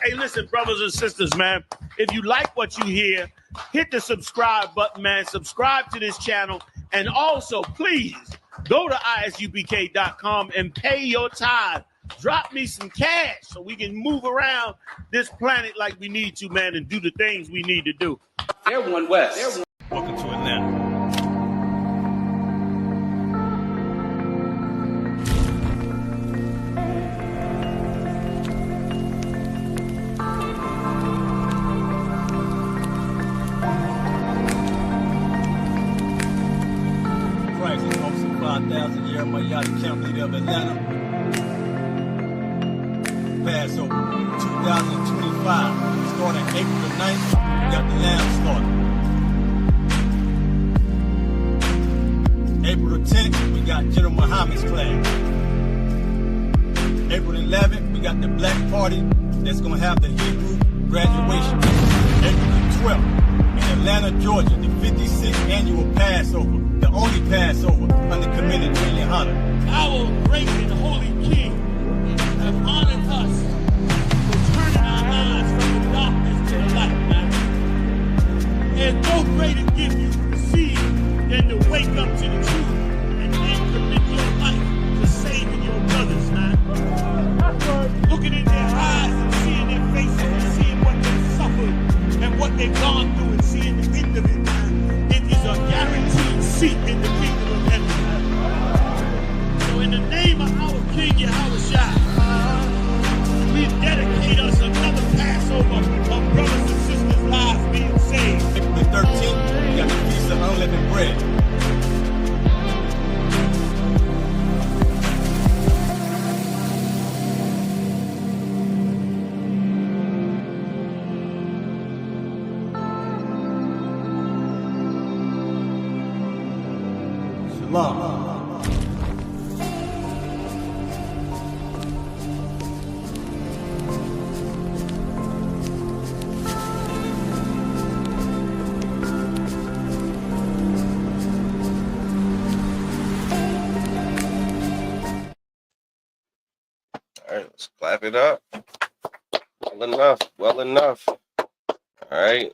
Hey, listen, brothers and sisters, man. If you like what you hear, hit the subscribe button, man. Subscribe to this channel. And also, please, go to ISUPK.com and pay your tithe. Drop me some cash so we can move around this planet like we need to, man, and do the things we need to do. They're one West. Welcome to Atlanta. Christ is hosting 5,000 year Mayati camp leader of Atlanta. Passover 2025, starting April the 9th, we got the lamb started. April the 10th, we got General Muhammad's class. April the 11th, we got the Black Party that's going to have the Hebrew graduation. April the 12th, in Atlanta, Georgia, the 56th annual Passover, the only Passover under Commander Julian Hunter. Our great and holy King have honored us for turning our eyes from the darkness to the light, man. There's no greater gift you can receive than to wake up to the truth and then commit your life to saving your brothers, man. Looking in their eyes and seeing their faces and seeing what they've suffered and what they've gone through and seeing the end of it, man. It is a guaranteed seat in the kingdom of heaven. So in the name of our King Yahushua, we dedicate us another Passover of brothers and sisters' lives being saved. April the 13th, we got the Feast of Unleavened Bread. Shalom. All right, let's clap it up. Well enough. Well enough. All right.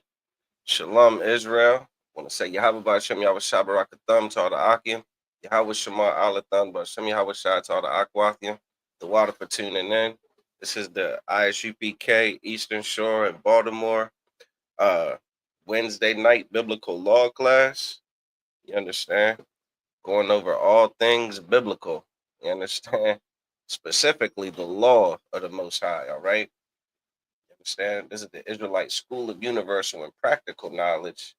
Shalom, Israel. I want to say Yahweh Ba'Shem Yahweh Shabarakatham to all the Akim. Yahweh Shema Alatham Ba'Shem Yahweh Shai to all the Akwathim. The water for tuning in. This is the ISUPK Eastern Shore in Baltimore. Wednesday night biblical law class. You understand? Going over all things biblical. You understand? Specifically the law of the Most High, all right? You understand? This is the Israelite School of Universal and Practical Knowledge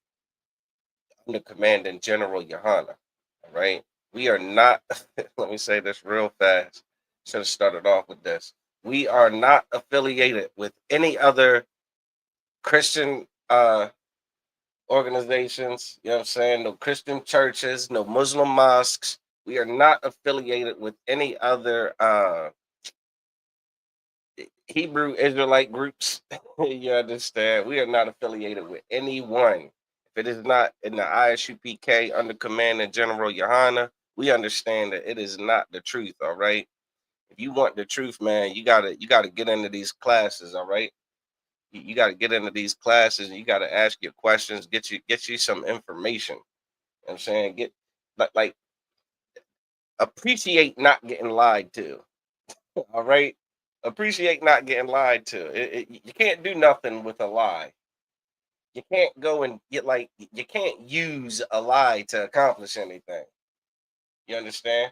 under Commanding General Yohana, all right? We are not, let me say this real fast. Should have started off with this. We are not affiliated with any other Christian organizations, you know what I'm saying? No Christian churches, no Muslim mosques. We are not affiliated with any other Hebrew Israelite groups. You understand? We are not affiliated with anyone. If it is not in the ISUPK under command of General Yohana, we understand that it is not the truth, all right? If you want the truth, man, you gotta get into these classes, all right? You gotta get into these classes and you gotta ask your questions, get you some information. You know what I'm saying? Get like appreciate not getting lied to. All right, appreciate not getting lied to. You can't do nothing with a lie. You can't go and you can't use a lie to accomplish anything. You understand?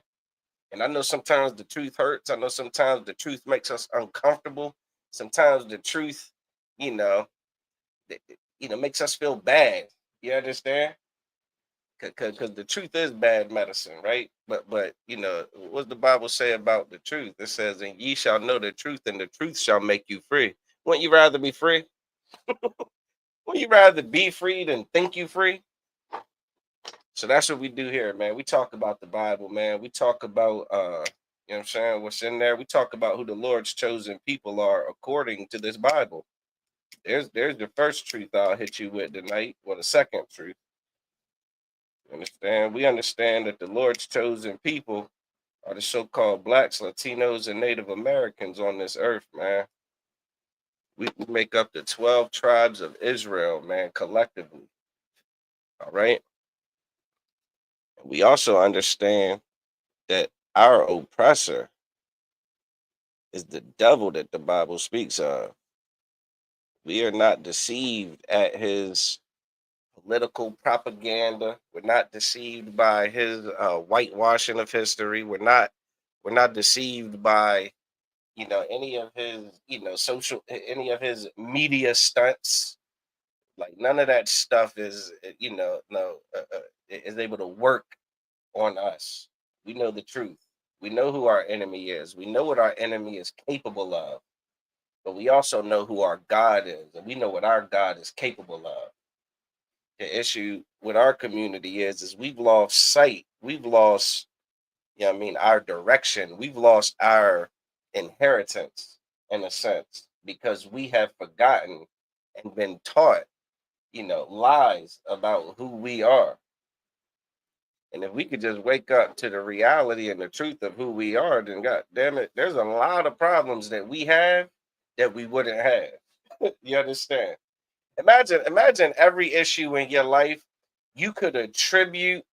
And I know sometimes the truth hurts. I know sometimes the truth makes us uncomfortable. Sometimes the truth, makes us feel bad. You understand? Because the truth is bad medicine, right? But what's the Bible say about the truth? It says, and ye shall know the truth, and the truth shall make you free. Wouldn't you rather be free? Wouldn't you rather be free than think you free? So that's what we do here, man. We talk about the Bible, man. We talk about you know what I'm saying, what's in there. We talk about who the Lord's chosen people are according to this Bible. There's the first truth I'll hit you with tonight, or the second truth. Understand? We understand that the Lord's chosen people are the so-called blacks, Latinos, and Native Americans on this earth, man. We make up the 12 tribes of Israel, man, collectively. All right. We also understand that our oppressor is the devil that the Bible speaks of. We are not deceived at his political propaganda. We're not deceived by his whitewashing of history. We're not deceived by any of his any of his media stunts. Like none of that stuff is no is able to work on us. We know the truth. We know who our enemy is. We know what our enemy is capable of. But we also know who our God is, and we know what our God is capable of. The issue with our community is we've lost sight. We've lost, our direction. We've lost our inheritance in a sense because we have forgotten and been taught, lies about who we are. And if we could just wake up to the reality and the truth of who we are, then God damn it, there's a lot of problems that we have that we wouldn't have. You understand? Imagine every issue in your life you could attribute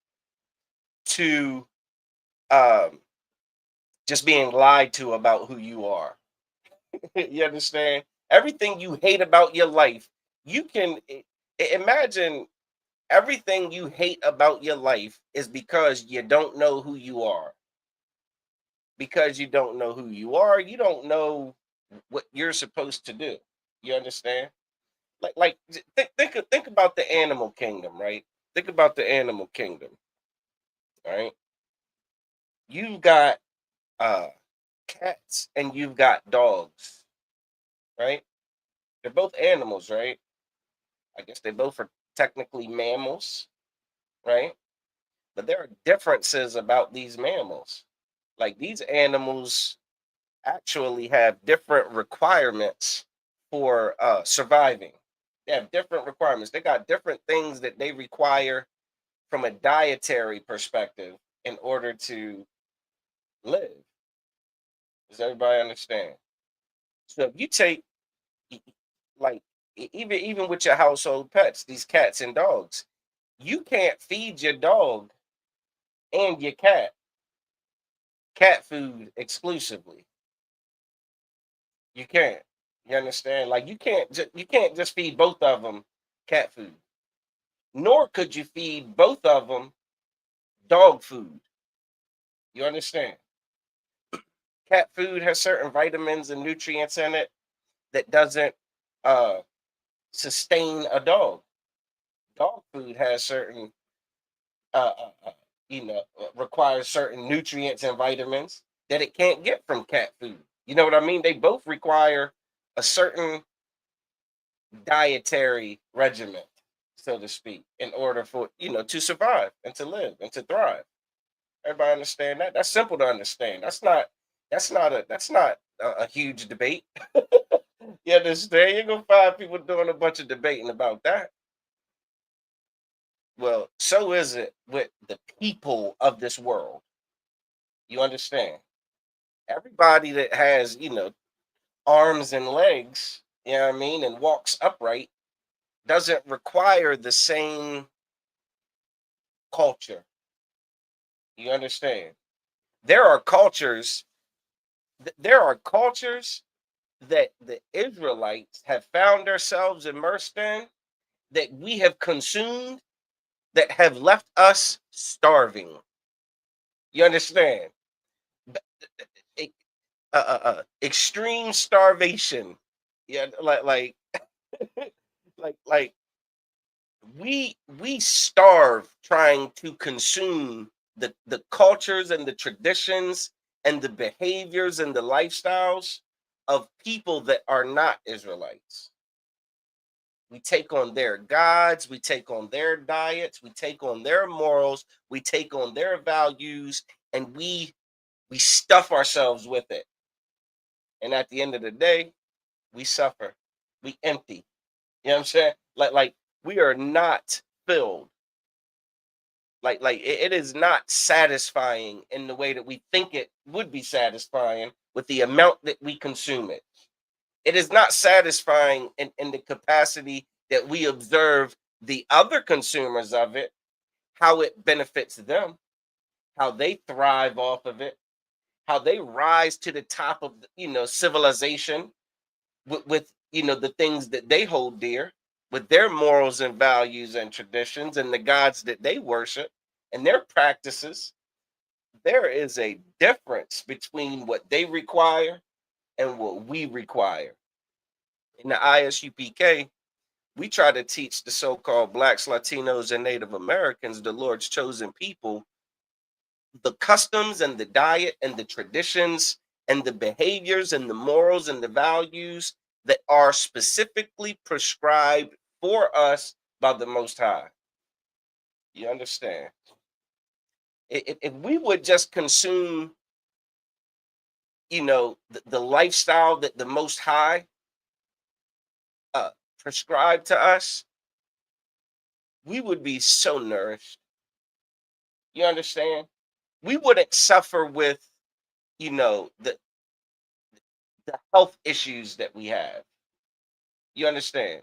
to just being lied to about who you are. You understand? Everything you hate about your life, you can imagine everything you hate about your life is because you don't know who you are. Because you don't know who you are, you don't know what you're supposed to do. You understand? Think about the animal kingdom, right? Think about the animal kingdom, right? You've got cats and you've got dogs, right? They're both animals, right? I guess they both are technically mammals, right? But there are differences about these mammals. Like these animals actually have different requirements for surviving. They have different requirements. They got different things that they require from a dietary perspective in order to live. Does everybody understand? So if you take like even with your household pets, these cats and dogs, you can't feed your dog and your cat food exclusively. You can't. You understand? Like you can't just feed both of them cat food. Nor could you feed both of them dog food. You understand? Cat food has certain vitamins and nutrients in it that doesn't uh sustain a dog. Dog food has certain uh, uh, uh, requires certain nutrients and vitamins that it can't get from cat food. You know what I mean? They both require a certain dietary regimen, so to speak, in order for to survive and to live and to thrive. Everybody understand that? That's simple to understand. That's not a huge debate. You understand? You're gonna find people doing a bunch of debating about that. Well, so is it with the people of this world. You understand? Everybody that has, arms and legs, you know what I mean, and walks upright doesn't require the same culture. You understand? There are cultures, there are cultures that the Israelites have found themselves immersed in that we have consumed that have left us starving. You understand? E- Extreme starvation. Yeah, like we starve trying to consume the cultures and the traditions and the behaviors and the lifestyles of people that are not Israelites. We take on their gods, we take on their diets, we take on their morals, we take on their values, and we stuff ourselves with it. And at the end of the day, we suffer. We empty. You know what I'm saying? Like we are not filled. It is not satisfying in the way that we think it would be satisfying with the amount that we consume it. It is not satisfying in the capacity that we observe the other consumers of it, how it benefits them, how they thrive off of it, how they rise to the top of civilization with the things that they hold dear, with their morals and values and traditions and the gods that they worship and their practices. There is a difference between what they require and what we require. In the ISUPK, we try to teach the so-called Blacks, Latinos, and Native Americans, the Lord's chosen people, the customs and the diet and the traditions and the behaviors and the morals and the values that are specifically prescribed for us by the Most High. You understand? If we would just consume, the lifestyle that the Most High prescribed to us, we would be so nourished. You understand? We wouldn't suffer with, the health issues that we have. You understand?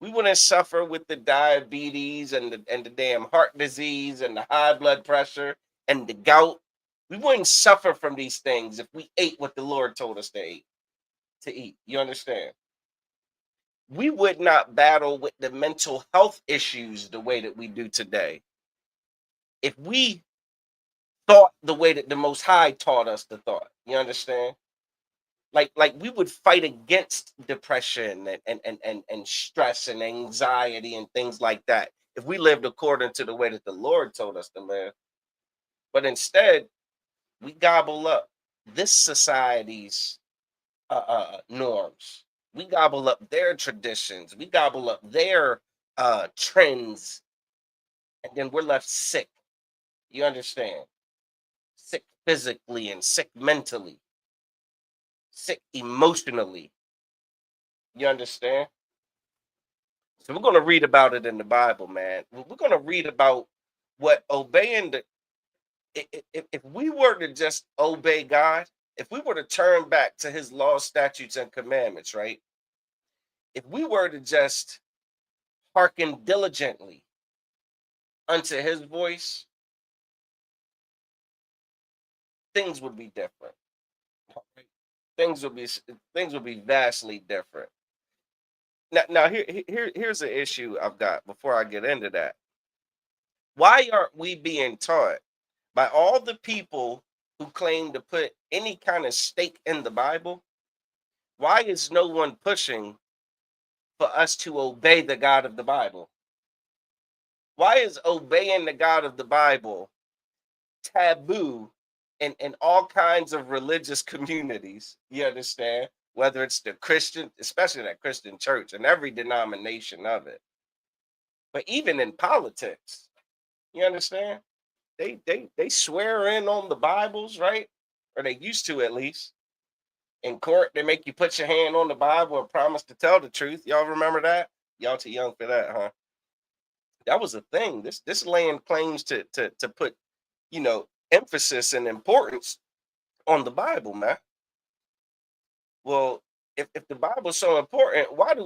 We wouldn't suffer with the diabetes and the damn heart disease and the high blood pressure and the gout. We wouldn't suffer from these things if we ate what the Lord told us to eat. You understand? We would not battle with the mental health issues the way that we do today if we thought the way that the Most High taught us to thought. You understand? Like we would fight against depression and stress and anxiety and things like that if we lived according to the way that the Lord told us to live. But instead, we gobble up this society's norms. We gobble up their traditions. We gobble up their trends, and then we're left sick. You understand? Sick physically and sick mentally, sick emotionally. You understand? So we're going to read about it in the Bible, man. We're going to read about what obeying if we were to just obey God, if we were to turn back to his laws, statutes, and commandments, right? If we were to just hearken diligently unto his voice, things would be different. Things would be vastly different. Now here's the issue I've got before I get into that. Why aren't we being taught by all the people who claim to put any kind of stake in the Bible? Why is no one pushing for us to obey the God of the Bible? Why is obeying the God of the Bible taboo in all kinds of religious communities? You understand? Whether it's the Christian, especially that Christian church and every denomination of it. But even in politics, you understand? They swear in on the Bibles, right? Or they used to, at least. In court, they make you put your hand on the Bible and promise to tell the truth. Y'all remember that? Y'all too young for that, huh? That was a thing. This land claims to put, emphasis and importance on the Bible, man. Well, if the Bible's so important, why do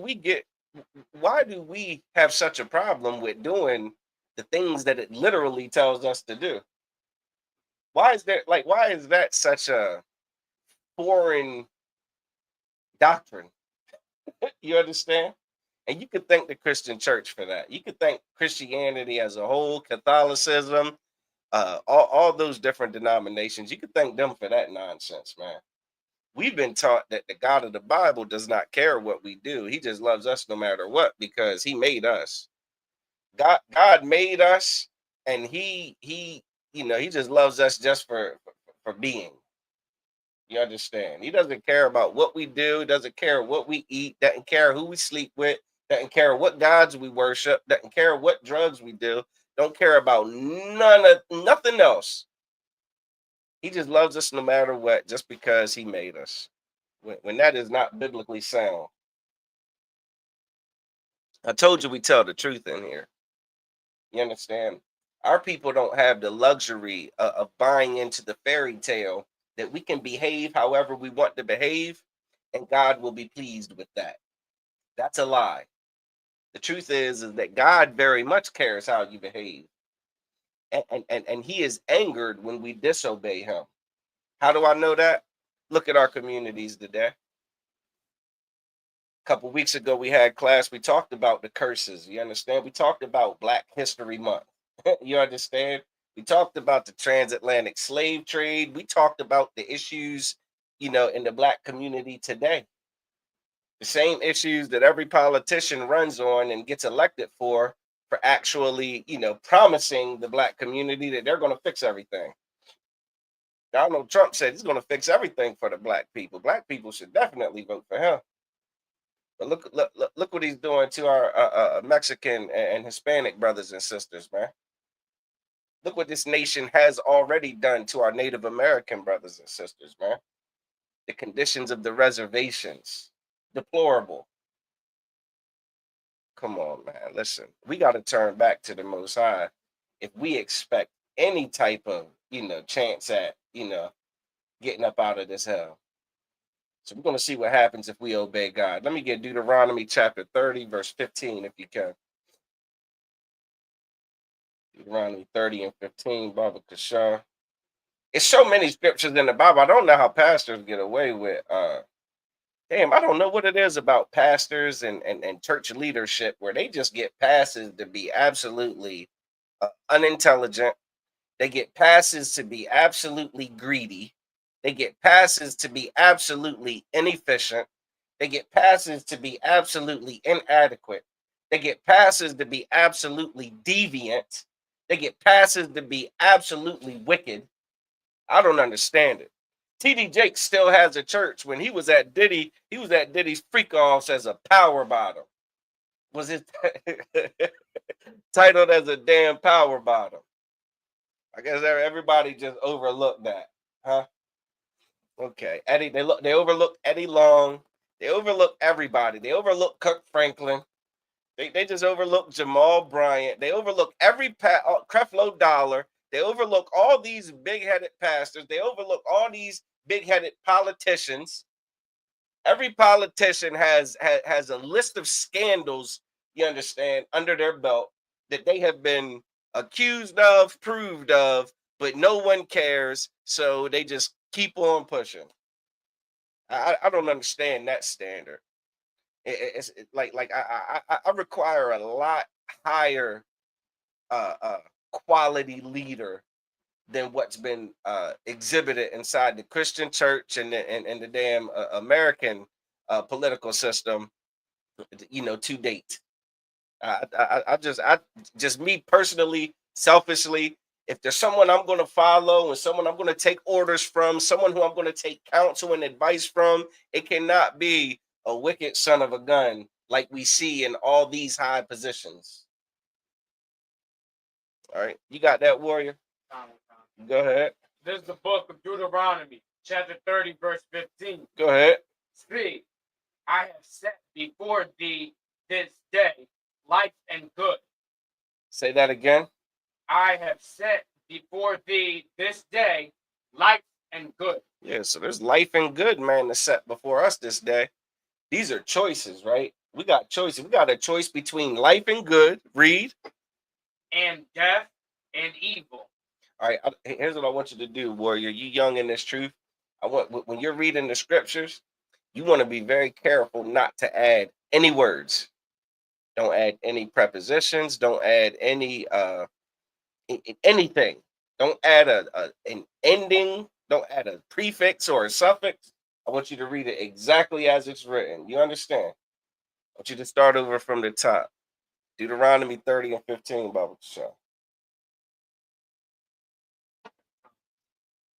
we have such a problem with doing the things that it literally tells us to do? Why is that such a foreign doctrine? You understand? And you could thank the Christian church for that. You could thank Christianity as a whole, Catholicism, all those different denominations. You could thank them for that nonsense, man. We've been taught that the God of the Bible does not care what we do. He just loves us no matter what, because he made us. God made us, and he just loves us just for being. You understand? He doesn't care about what we do, doesn't care what we eat, doesn't care who we sleep with, doesn't care what gods we worship, doesn't care what drugs we do, don't care about nothing else. He just loves us no matter what, just because he made us. When that is not biblically sound. I told you we tell the truth in here. You understand? Our people don't have the luxury of buying into the fairy tale that we can behave however we want to behave and God will be pleased with that. That's a lie. The truth is that God very much cares how you behave. And he is angered when we disobey him. How do I know that? Look at our communities today. A couple weeks ago, we had class. We talked about the curses. You understand? We talked about Black History Month. You understand? We talked about the transatlantic slave trade. We talked about the issues, in the Black community today. The same issues that every politician runs on and gets elected for actually, promising the Black community that they're going to fix everything. Donald Trump said he's going to fix everything for the Black people. Black people should definitely vote for him. But look what he's doing to our Mexican and Hispanic brothers and sisters, man. Look what this nation has already done to our Native American brothers and sisters, man. The conditions of the reservations, deplorable. Come on, man. Listen, we got to turn back to the Most High if we expect any type of, chance at, getting up out of this hell. So we're going to see what happens if we obey God. Let me get Deuteronomy chapter 30, verse 15, if you can. Deuteronomy 30 and 15, Baba Kashan. It's so many scriptures in the Bible. I don't know how pastors get away with. I don't know what it is about pastors and church leadership where they just get passes to be absolutely unintelligent. They get passes to be absolutely greedy. They get passes to be absolutely inefficient. They get passes to be absolutely inadequate. They get passes to be absolutely deviant. They get passes to be absolutely wicked. I don't understand it. T.D. Jakes still has a church. When he was at Diddy, he was at Diddy's freak-offs as a power bottom. Was it titled as a damn power bottom? I guess everybody just overlooked that, huh? Okay, Eddie. They overlooked Eddie Long. They overlooked everybody. They overlooked Kirk Franklin. They just overlooked Jamal Bryant. They overlooked every Creflo Dollar. They overlook all these big-headed pastors. They overlook all these big-headed politicians. Every politician has a list of scandals, you understand, under their belt that they have been accused of, proved of, but no one cares. So they just keep on pushing. I don't understand that standard. It's like I require a lot higher quality leader than what's been exhibited inside the Christian church and the damn American political system, to date. I just me personally, selfishly, if there's someone I'm going to follow and someone I'm going to take orders from, someone who I'm going to take counsel and advice from, it cannot be a wicked son of a gun like we see in all these high positions. All right, you got that, warrior? Go ahead. This is the book of Deuteronomy, chapter 30, verse 15. Go ahead. See, I have set before thee this day life and good. Say that again. I have set before thee this day life and good. Yeah, so there's life and good, man, that's set before us this day. These are choices, right? We got choices. We got a choice between life and good, read, and death and evil. All right, here's what I want you to do, warrior. You young in this truth. I want, when you're reading the scriptures, you want to be very careful not to add any words. Don't add any prepositions. Don't add any anything. Don't add an ending. Don't add a prefix or a suffix. I want you to read it exactly as it's written. You understand? I want you to start over from the top. Deuteronomy 30 and 15, Bible show.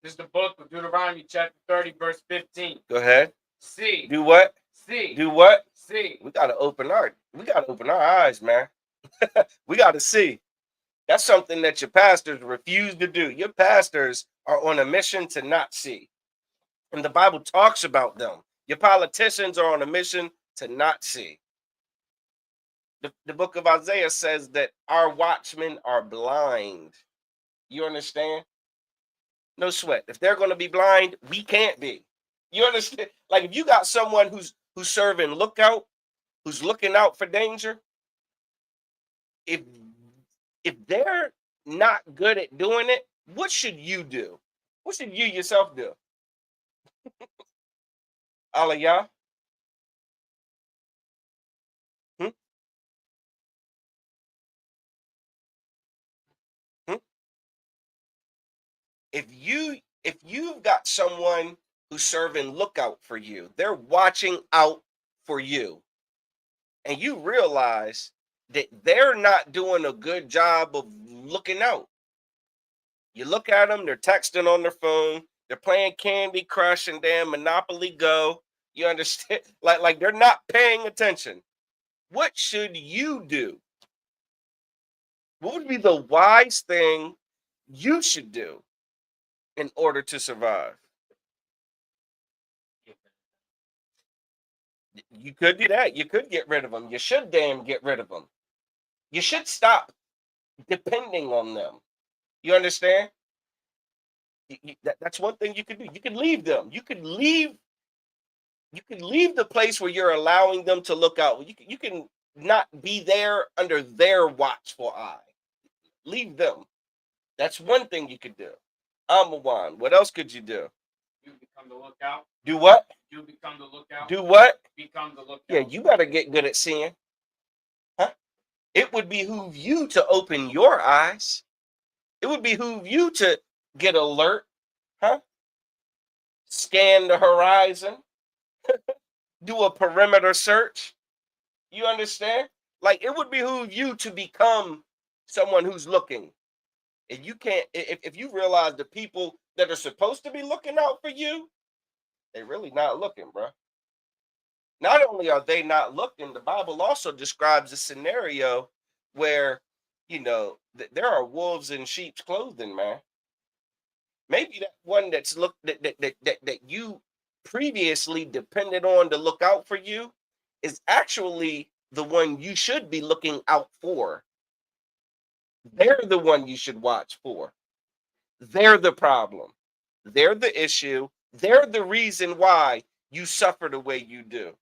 This is the book of Deuteronomy, chapter 30, verse 15. Go ahead. See. Do what? See. Do what? See. We gotta open our eyes, man. We gotta see. That's something that your pastors refuse to do. Your pastors are on a mission to not see. And the Bible talks about them. Your politicians are on a mission to not see. The book of Isaiah says that our watchmen are blind. You understand? No sweat. If they're going to be blind, we can't be. You understand? Like if you got someone who's serving lookout, who's looking out for danger, if they're not good at doing it, what should you do? What should you yourself do? All of y'all? Hmm? Hmm? If you've got someone who's serving lookout for you, they're watching out for you, and you realize that they're not doing a good job of looking out. You look at them, they're texting on their phone, they're playing Candy Crush and damn Monopoly Go. You understand? Like they're not paying attention. What should you do? What would be the wise thing you should do in order to survive? You could do that. You could get rid of them. You should damn get rid of them. You should stop depending on them. You understand? That's one thing you could do. You could leave them. You could leave the place where you're allowing them to look out. You can not be there under their watchful eye. Leave them. That's one thing you could do. Amawan, what else could you do? You become the lookout. Do what? You become the lookout. Do what? Become the lookout. Yeah, you better get good at seeing. Huh? It would behoove you to open your eyes. It would behoove you to get alert. Huh? Scan the horizon. Do a perimeter search. You understand? Like it would behoove you to become someone who's looking. If you can't, if you realize the people that are supposed to be looking out for you, they're really not looking, bro. Not only are they not looking, the Bible also describes a scenario where, there are wolves in sheep's clothing, man. Maybe that one that's that you previously depended on to look out for you is actually the one you should be looking out for. They're the one you should watch for. They're the problem. They're the issue. They're the reason why you suffer the way you do.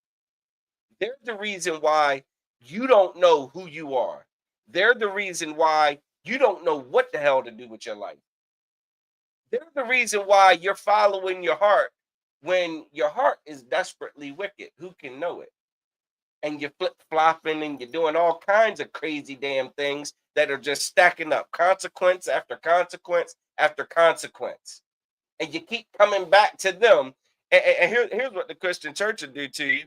They're the reason why you don't know who you are. They're the reason why you don't know what the hell to do with your life. They're the reason why you're following your heart when your heart is desperately wicked. Who can know it? And you're flip-flopping and you're doing all kinds of crazy damn things that are just stacking up, consequence after consequence after consequence. And you keep coming back to them. And here's what the Christian church will do to you.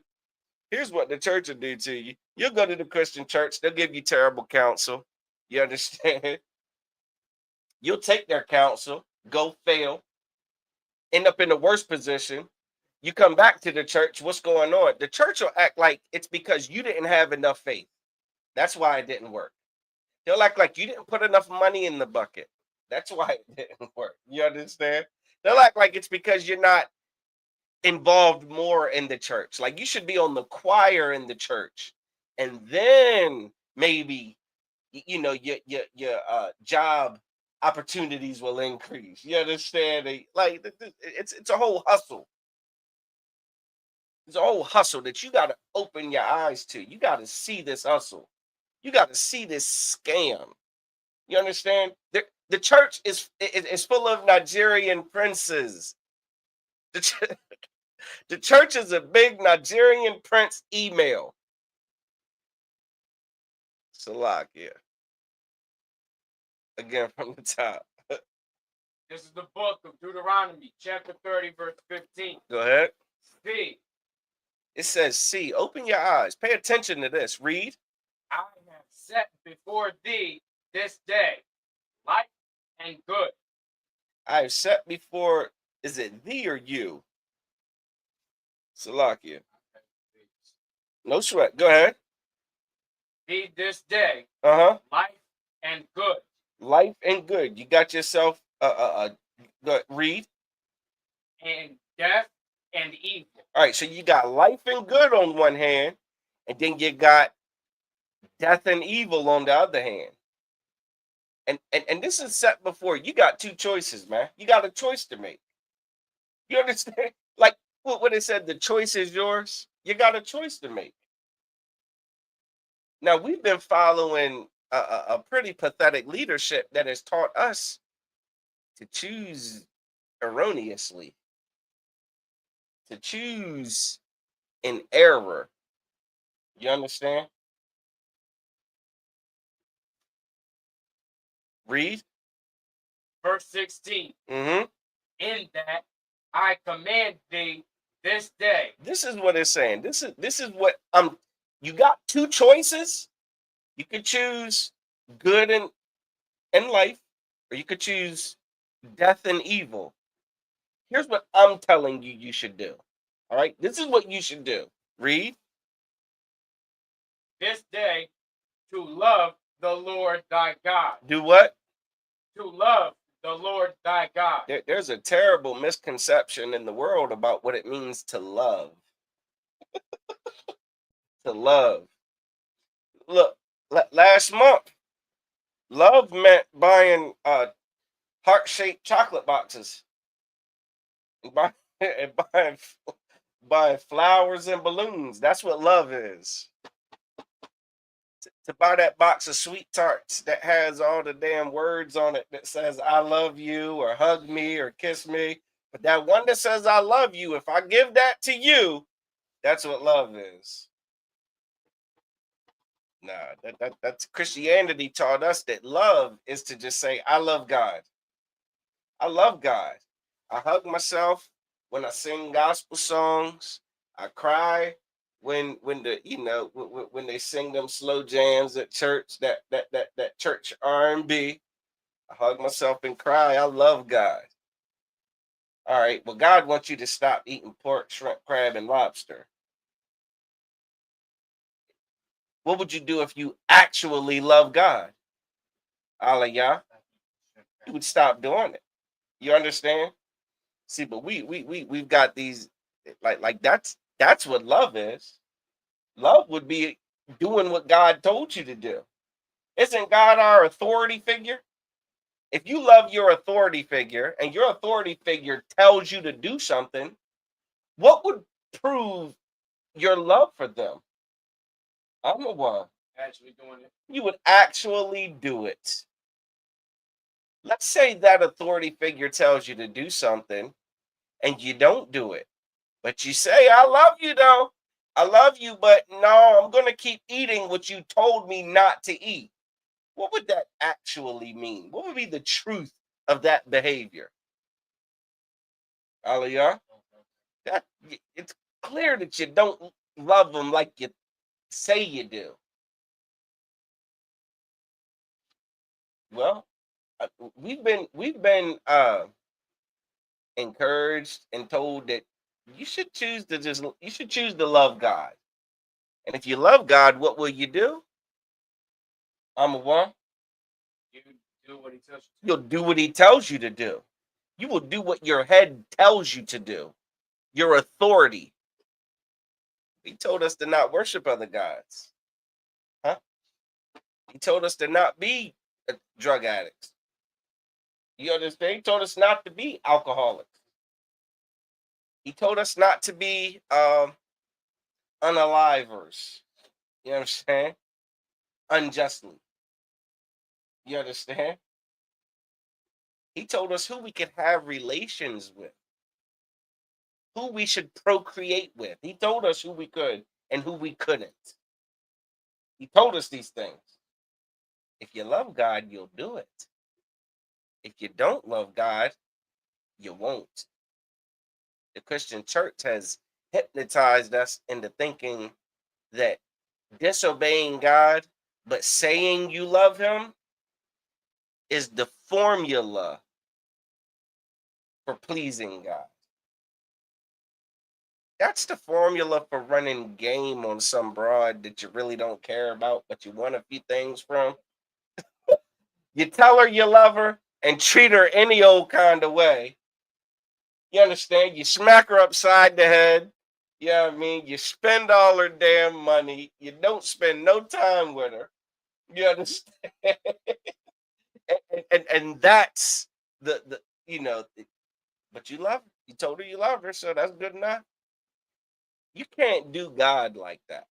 Here's what the church will do to you. You'll go to the Christian church. They'll give you terrible counsel. You understand? You'll take their counsel, go fail, end up in the worst position. You come back to the church, what's going on? The church will act like it's because you didn't have enough faith. That's why it didn't work. They'll act like you didn't put enough money in the bucket. That's why it didn't work. You understand? They'll act like it's because you're not involved more in the church. Like you should be on the choir in the church. And then maybe, your job opportunities will increase. You understand? Like it's a whole hustle. It's a whole hustle that you got to open your eyes to. You got to see this hustle. You got to see this scam. You understand? The church is full of Nigerian princes. The church is a big Nigerian prince email. Salakia. Again from the top. This is the book of Deuteronomy, chapter 30, verse 15. Go ahead. See. It says, see, open your eyes. Pay attention to this. Read. I have set before thee this day life and good. I have set before, is it thee or you? Salakia. No sweat. Go ahead. Thee this day. Uh-huh. Life and good. Life and good. You got yourself read. And death and evil. All right, so you got life and good on one hand, and then you got death and evil on the other hand. And this is set before you got two choices, man. You got a choice to make. You understand? Like What it said, the choice is yours. You got a choice to make. Now, we've been following a pretty pathetic leadership that has taught us to choose erroneously, to choose in error. You understand? Read. Verse 16. Mm-hmm. In that I command thee this day. This is what it's saying. This is what you got two choices. You could choose good and life, or you could choose death and evil. Here's what I'm telling you you should do. All right? This is what you should do. Read. This day to love the Lord thy God. Do what? To love the Lord thy God. There's a terrible misconception in the world about what it means to love. To love. Look, last month, love meant buying heart-shaped chocolate boxes and buying flowers and balloons. That's what love is. To buy that box of sweet tarts that has all the damn words on it that says I love you or hug me or kiss me. But that one that says I love you, if I give that to you, that's what love is. Nah, that's Christianity taught us that love is to just say, I love God. I love God. I hug myself when I sing gospel songs. I cry when when they sing them slow jams at church, that church R&B. I hug myself and cry. I love God. All right, well, God wants you to stop eating pork, shrimp, crab, and lobster. What would you do if you actually love God? Aliyah, you would stop doing it. You understand? See, but we've got these like that's what love is. Love would be doing what God told you to do. Isn't God our authority figure? If you love your authority figure and your authority figure tells you to do something, what would prove your love for them? I'm the one. Actually doing it. You would actually do it. Let's say that authority figure tells you to do something and you don't do it, but you say, I love you though. I love you, but no, I'm going to keep eating what you told me not to eat. What would that actually mean? What would be the truth of that behavior? Aliyah, that it's clear that you don't love them like you say you do. Well, we've been encouraged and told that you should choose to love God. And if you love God, what will you do? I'm a one. You do what he tells you. You'll do what he tells you to do. You will do what your head tells you to do. Your authority. He told us to not worship other gods. Huh? He told us to not be drug addicts. You understand? He told us not to be alcoholics. He told us not to be unalivers. You understand? Unjustly. You understand? He told us who we could have relations with, who we should procreate with. He told us who we could and who we couldn't. He told us these things. If you love God, you'll do it. If you don't love God, you won't. The Christian church has hypnotized us into thinking that disobeying God, but saying you love him is the formula for pleasing God. That's the formula for running game on some broad that you really don't care about, but you want a few things from. You tell her you love her and treat her any old kind of way. You understand? You smack her upside the head. You know what I mean? You spend all her damn money. You don't spend no time with her. You understand? and that's the but you love her. You told her you love her, so that's good enough. You can't do God like that.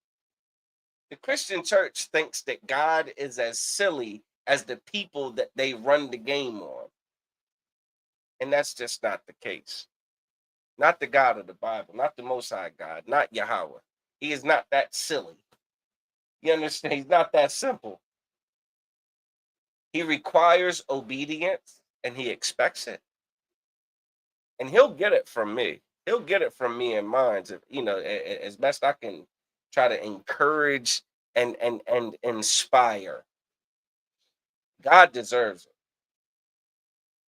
The Christian church thinks that God is as silly as the people that they run the game on. And that's just not the case. Not the God of the Bible, not the Most High God, not Yahweh. He is not that silly. You understand? He's not that simple. He requires obedience and he expects it. And he'll get it from me. He'll get it from me and mine. You know, as best I can try to encourage and inspire. God deserves it.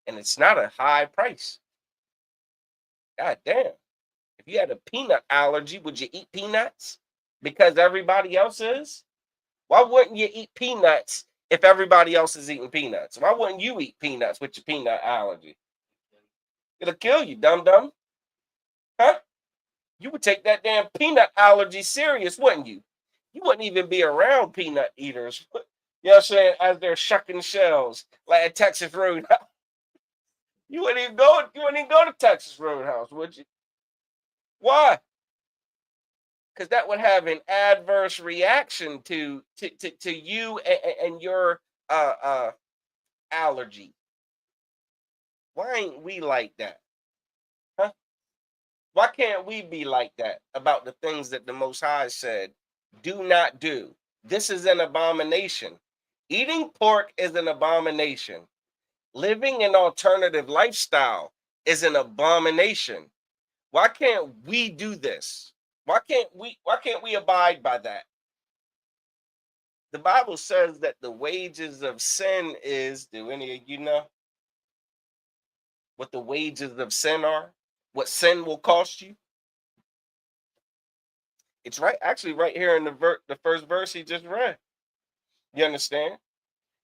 And it's not a high price. God damn. If you had a peanut allergy, would you eat peanuts? Because everybody else is? Why wouldn't you eat peanuts if everybody else is eating peanuts? Why wouldn't you eat peanuts with your peanut allergy? It'll kill you, dum-dum. Huh? You would take that damn peanut allergy serious, wouldn't you? You wouldn't even be around peanut eaters. You know what I'm saying? As they're shucking shells like at Texas Roadhouse. You wouldn't even go to Texas Roadhouse, would you? Why? Because that would have an adverse reaction to you and your allergy. Why ain't we like that? Huh? Why can't we be like that about the things that the Most High said, do not do? This is an abomination. Eating pork is an abomination. Living an alternative lifestyle is an abomination. Why can't we do this? Why can't we abide by that? The Bible says that the wages of sin is, do any of you know what the wages of sin are? What sin will cost you? It's actually right here in the first verse he just read. You understand?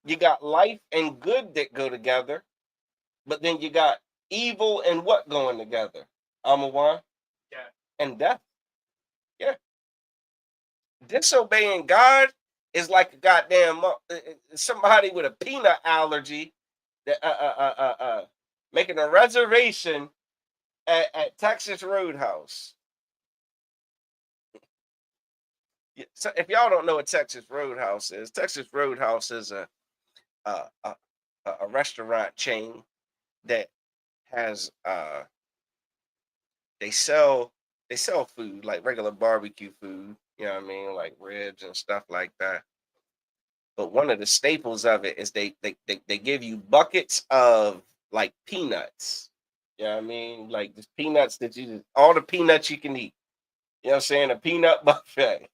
You got life and good that go together, but then you got evil and what going together? Amawan? Yeah. And death. Yeah. Disobeying God is like a goddamn somebody with a peanut allergy that making a reservation at Texas Roadhouse. So if y'all don't know what Texas Roadhouse is a restaurant chain that has they sell food like regular barbecue food, you know what I mean, like ribs and stuff like that. But one of the staples of it is they give you buckets of like peanuts. You know what I mean? Like the peanuts all the peanuts you can eat. You know what I'm saying? A peanut buffet.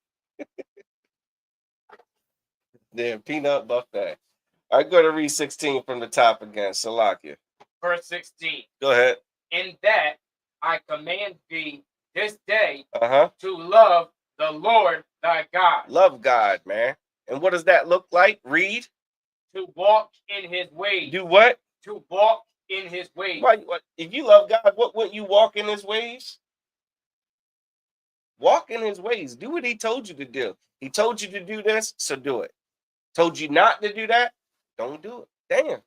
Yeah, peanut buffet. I go to read 16 from the top again. Salakia. Verse 16. Go ahead. In that I command thee this day Uh-huh. to love the Lord thy God. Love God, man. And what does that look like? Read. To walk in his ways. Do what? To walk in his ways. Why? If you love God, what wouldn't you walk in his ways? Walk in his ways. Do what he told you to do. He told you to do this, so do it. Told you not to do that, don't do it. Damn.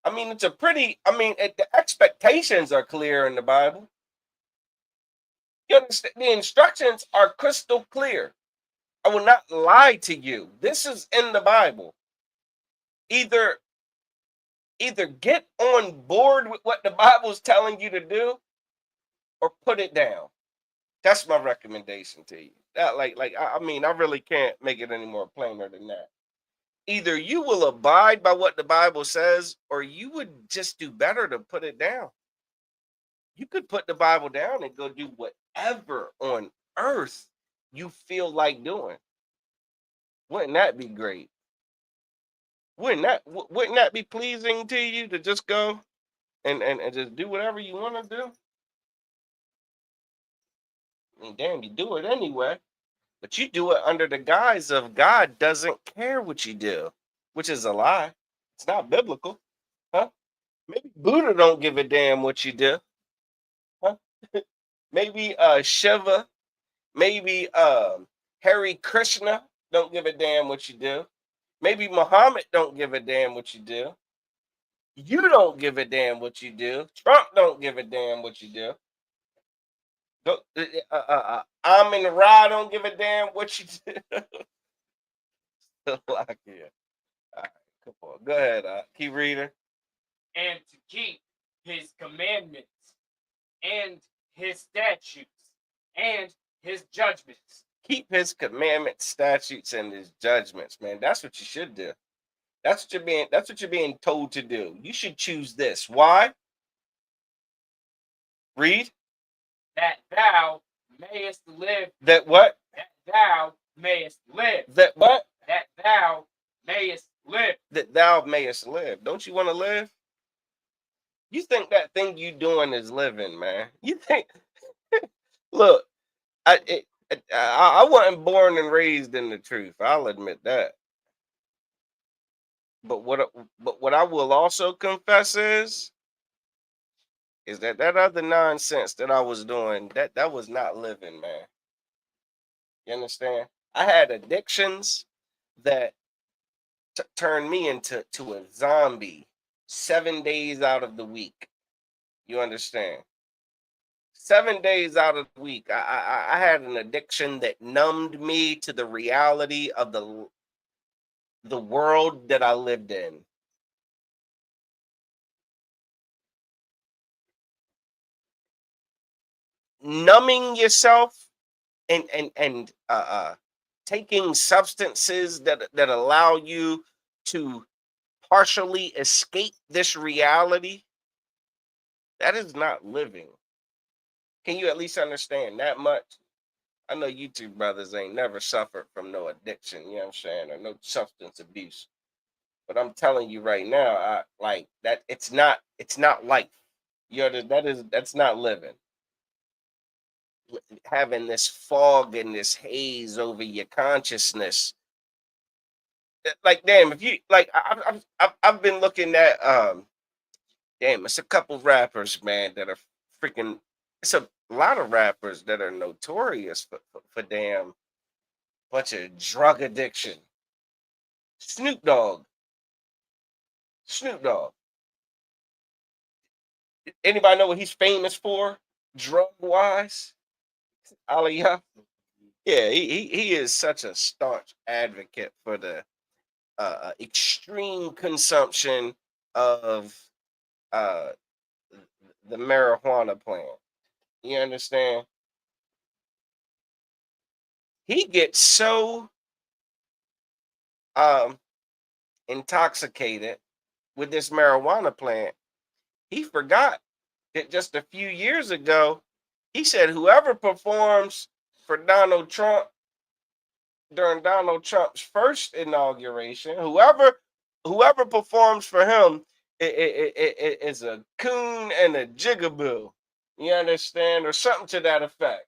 I mean, the expectations are clear in the Bible. You understand? The instructions are crystal clear. I will not lie to you. This is in the Bible. Either get on board with what the Bible is telling you to do, or put it down. That's my recommendation to you. That I really can't make it any more plainer than that. Either you will abide by what the Bible says, or you would just do better to put it down. You could put the Bible down and go do whatever on earth you feel like doing. Wouldn't that be great? Wouldn't that be pleasing to you to just go and just do whatever you want to do? I mean, damn, you do it anyway. But you do it under the guise of God doesn't care what you do, which is a lie. It's not biblical. Huh? Maybe Buddha don't give a damn what you do. Huh? Maybe Shiva, maybe Hare Krishna don't give a damn what you do. Maybe Muhammad don't give a damn what you do. You don't give a damn what you do. Trump don't give a damn what you do. Go, I'm in the ride. Don't give a damn what you do. Like, yeah. All right, come on. Go ahead. Keep reading. And to keep his commandments and his statutes and his judgments. Keep his commandments, statutes, and his judgments, man. That's what you should do. That's what you're being told to do. You should choose this. Why? Read. That thou mayest live. That what? That thou mayest live. That what? That thou mayest live. That thou mayest live. Don't you want to live? You think that thing you doing is living, man? You think? Look, I wasn't born and raised in the truth. I'll admit that. But what I will also confess is that other nonsense that I was doing, that was not living, man. You understand? I had addictions that turned me into a zombie 7 days out of the week. You understand? 7 days out of the week, I had an addiction that numbed me to the reality of the world that I lived in. Numbing yourself and taking substances that allow you to partially escape this reality, that is not living. Can you at least understand that much? I know you two brothers ain't never suffered from no addiction, you know what I'm saying, or no substance abuse. But I'm telling you right now, like that it's not life. You know, that's not living. Having this fog and this haze over your consciousness. Like, damn, if you like, I've been looking at damn, it's a couple rappers, man, that are freaking. It's a lot of rappers that are notorious for damn bunch of drug addiction. Snoop Dogg. Anybody know what he's famous for, drug wise? Aliyah. Yeah, he is such a staunch advocate for the extreme consumption of the marijuana plant. You understand? He gets so intoxicated with this marijuana plant, he forgot that just a few years ago, he said whoever performs for Donald Trump during Donald Trump's first inauguration, whoever performs for him is a coon and a jigaboo. You understand? Or something to that effect.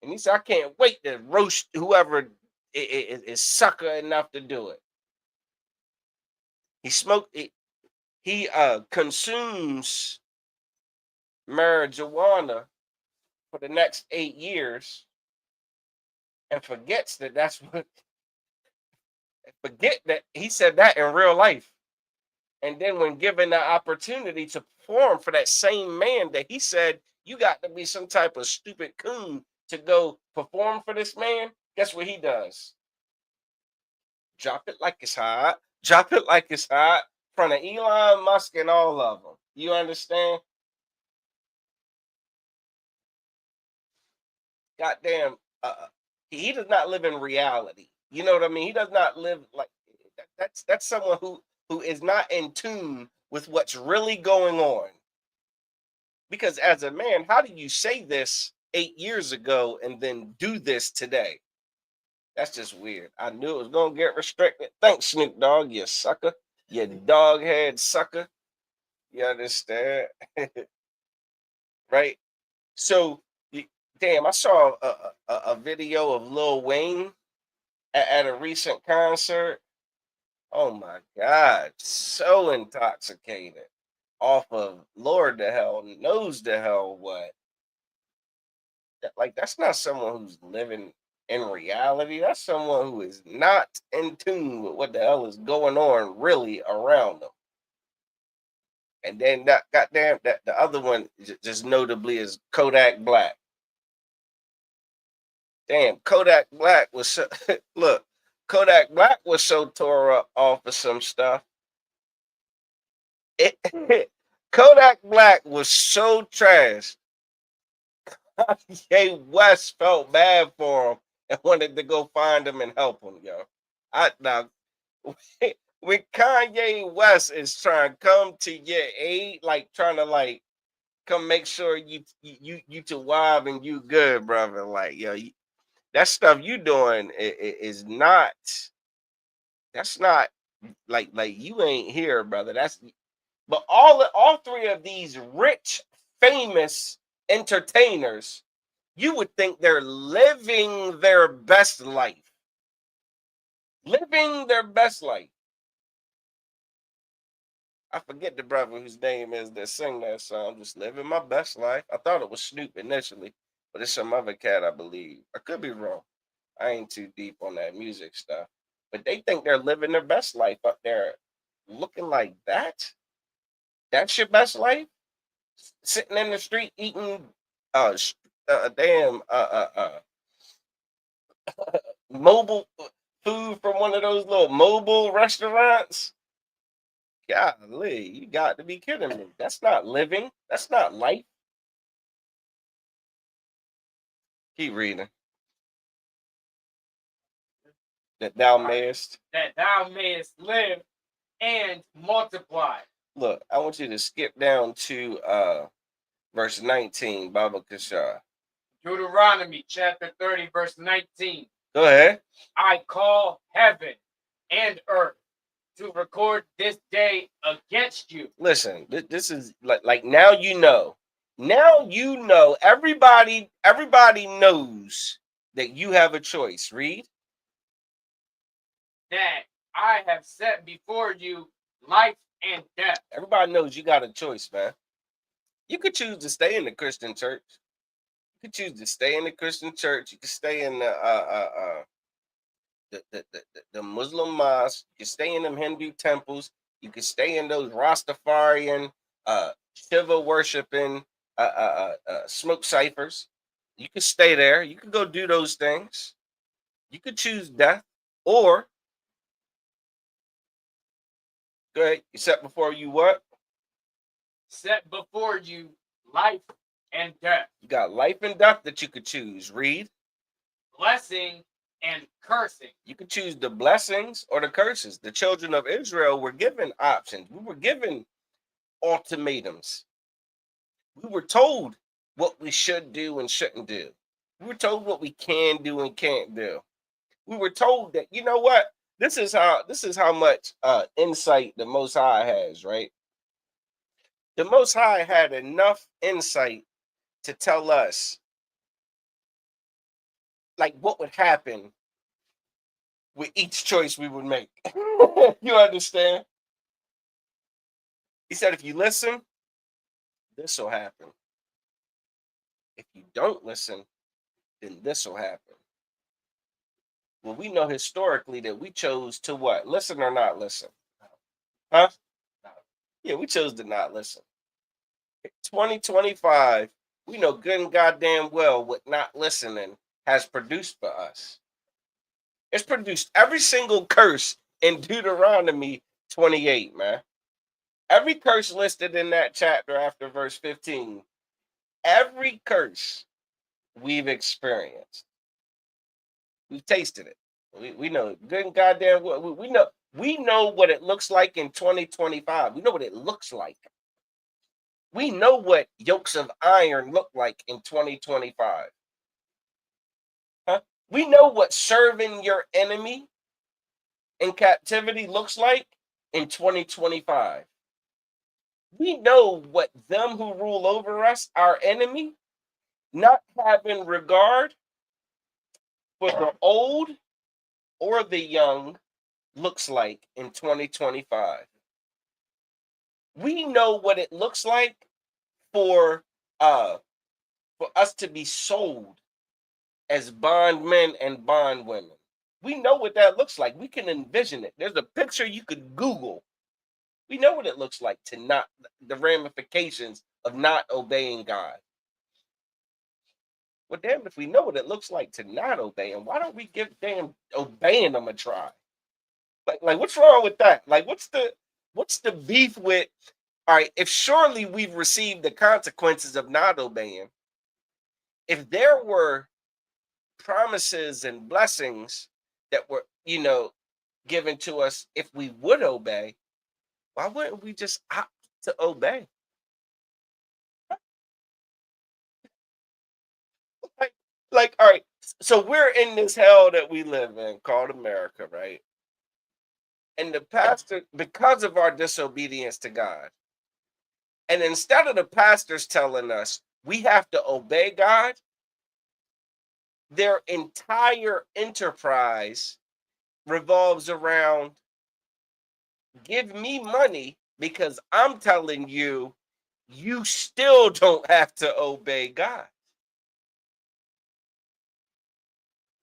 And he said, I can't wait to roast whoever is sucker enough to do it. He consumes marijuana for the next 8 years and forgets that forget that he said that in real life. And then when given the opportunity to perform for that same man that he said, you got to be some type of stupid coon to go perform for this man, guess what he does? Drop it like it's hot. Drop it like it's hot. In front of Elon Musk and all of them. You understand? Goddamn, he does not live in reality. You know what I mean? He does not live like that's someone who is not in tune with what's really going on. Because as a man, how do you say this 8 years ago and then do this today? That's just weird. I knew it was gonna get restricted. Thanks, Snoop Dogg, you sucker. You dog head sucker. You understand? Right? So, damn, I saw a video of Lil Wayne at a recent concert. Oh my God, so intoxicated off of Lord the hell knows the hell what. Like, that's not someone who's living in reality. That's someone who is not in tune with what the hell is going on really around them. And then that goddamn that the other one just notably is Kodak Black. Damn, Kodak Black was so, look. Kodak Black was so tore up off of some stuff. Kodak Black was so trash. Kanye West felt bad for him and wanted to go find him and help him, yo. Now, when Kanye West is trying to come to your aid, like trying to like come make sure you to wild and you good, brother. Like, yo, that stuff you doing is not. That's not like you ain't here, brother. That's but all three of these rich, famous entertainers, you would think they're living their best life. Living their best life. I forget the brother whose name is that sing that song. Just living my best life. I thought it was Snoop initially, but it's some other cat, I believe. I could be wrong. I ain't too deep on that music stuff. But they think they're living their best life up there, looking like that. That's your best life? Sitting in the street eating damn mobile food from one of those little mobile restaurants. Golly, you got to be kidding me. That's not living. That's not life. Keep reading. That thou mayest. That thou mayest live and multiply. Look, I want you to skip down to verse 19, Baba Kashar. Deuteronomy chapter 30, verse 19. Go ahead. I call heaven and earth to record this day against you. Listen, this is like now you know. Now you know. Everybody knows that you have a choice. Read. That I have set before you life and death. Everybody knows you got a choice, man. You could choose to stay in the Christian church. You could choose to stay in the Christian church. You could stay in the Muslim mosque. You could stay in them Hindu temples. You could stay in those Rastafarian Shiva worshiping smoke ciphers. You could stay there. You could go do those things. You could choose death, or go ahead. You set before you what? Set before you life and death. You got life and death that you could choose. Read. Blessing and cursing. You could choose the blessings or the curses. The children of Israel were given options. We were given ultimatums. We were told what we should do and shouldn't do. We were told what we can do and can't do. We were told that, you know what? This is how much insight the Most High has, right? The Most High had enough insight to tell us like what would happen with each choice we would make. You understand? He said, if you listen, this will happen. If you don't listen, then this will happen. Well, we know historically that we chose to what? Listen or not listen? Huh? Yeah, we chose to not listen. 2025, we know good and goddamn well what not listening has produced for us. It's produced every single curse in Deuteronomy 28, man. Every curse listed in that chapter after verse 15, every curse we've experienced. We've tasted it. We know good and goddamn well. We know what it looks like in 2025. We know what it looks like. We know what yokes of iron look like in 2025. Huh? We know what serving your enemy in captivity looks like in 2025. We know what them who rule over us, our enemy, not having regard for the old or the young looks like in 2025. We know what it looks like for us to be sold as bondmen and bondwomen. We know what that looks like. We can envision it. There's a picture you could Google. We know what it looks like to not, the ramifications of not obeying God. Well, damn, if we know what it looks like to not obey him, why don't we give damn obeying him a try? Like what's wrong with that? Like, what's the beef with? All right, if surely we've received the consequences of not obeying, if there were promises and blessings that were, given to us if we would obey, why wouldn't we just opt to obey? Like, all right, so we're in this hell that we live in called America, right? And the pastor, because of our disobedience to God, and instead of the pastors telling us we have to obey God, their entire enterprise revolves around give me money because I'm telling you, you still don't have to obey God.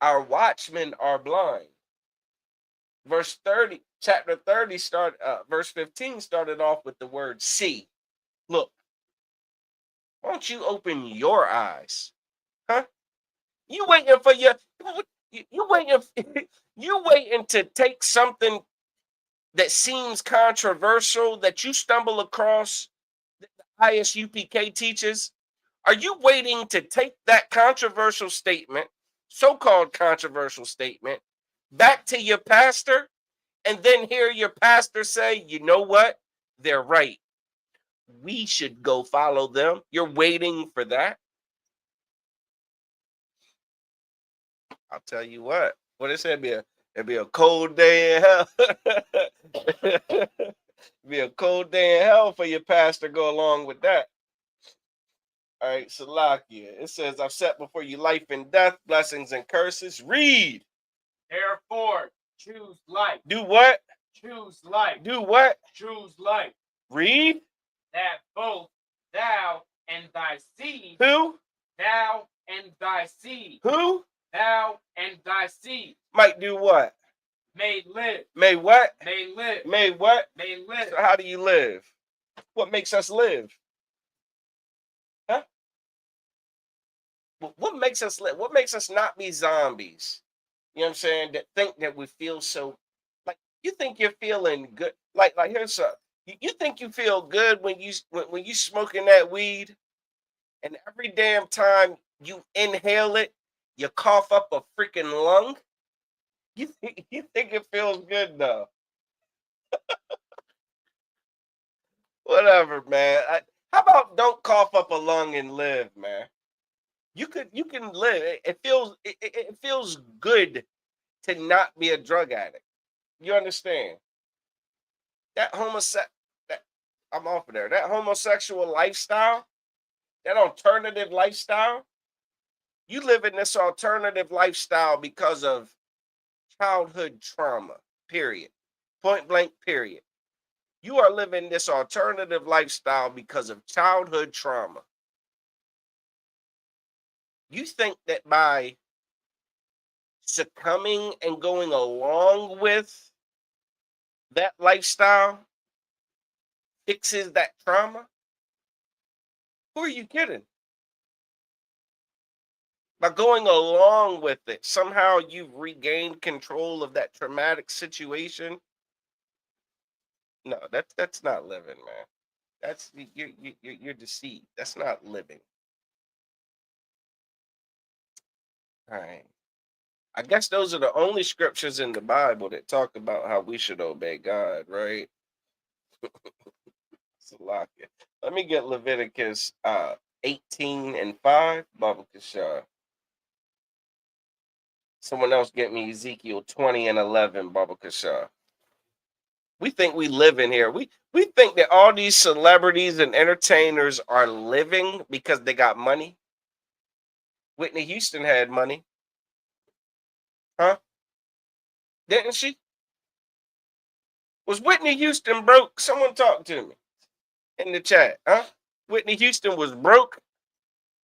Our watchmen are blind. Verse 30, chapter 30, verse 15 started off with the word see. Look, why don't you open your eyes? Huh? You waiting for you waiting you waiting to take something that seems controversial that you stumble across that the ISUPK teaches? Are you waiting to take that controversial statement, so-called controversial statement, back to your pastor and then hear your pastor say, you know what? They're right. We should go follow them. You're waiting for that? I'll tell you what. What it said, it'd be a cold day in hell. Be a cold day in hell for your pastor go along with that. All right, Salakia. It says, I've set before you life and death, blessings and curses. Read. Therefore, choose life. Do what? Choose life. Do what? Choose life. Read. That both thou and thy seed. Who? Thou and thy seed. Who? Thou and thy seed. Might do what? May live. May what? May live. May what? May live. So how do you live? What makes us live? Huh? What makes us live? What makes us not be zombies? You know what I'm saying? That think that we feel so like you think you're feeling good. Like here's something. You think you feel good when you smoking that weed, and every damn time you inhale it, you cough up a freaking lung. You think it feels good though? Whatever, man. How about don't cough up a lung and live, man? You can live. It feels good to not be a drug addict. You understand? That I'm off of there. That homosexual lifestyle, that alternative lifestyle, you live in this alternative lifestyle because of childhood trauma, period. Point blank, period. You are living this alternative lifestyle because of childhood trauma. You think that by succumbing and going along with that lifestyle fixes that trauma? Who are you kidding? By going along with it, somehow you've regained control of that traumatic situation. No, that's not living, man. That's you're deceived. That's not living. All right. I guess those are the only scriptures in the Bible that talk about how we should obey God, right? Salakia. Let me get Leviticus 18 and 5, Baba Kashar. Someone else get me Ezekiel 20 and 11, Baba Kashar. We think we live in here. We think that all these celebrities and entertainers are living because they got money. Whitney Houston had money. Huh? Didn't she? Was Whitney Houston broke? Someone talk to me in the chat. Huh? Whitney Houston was broke?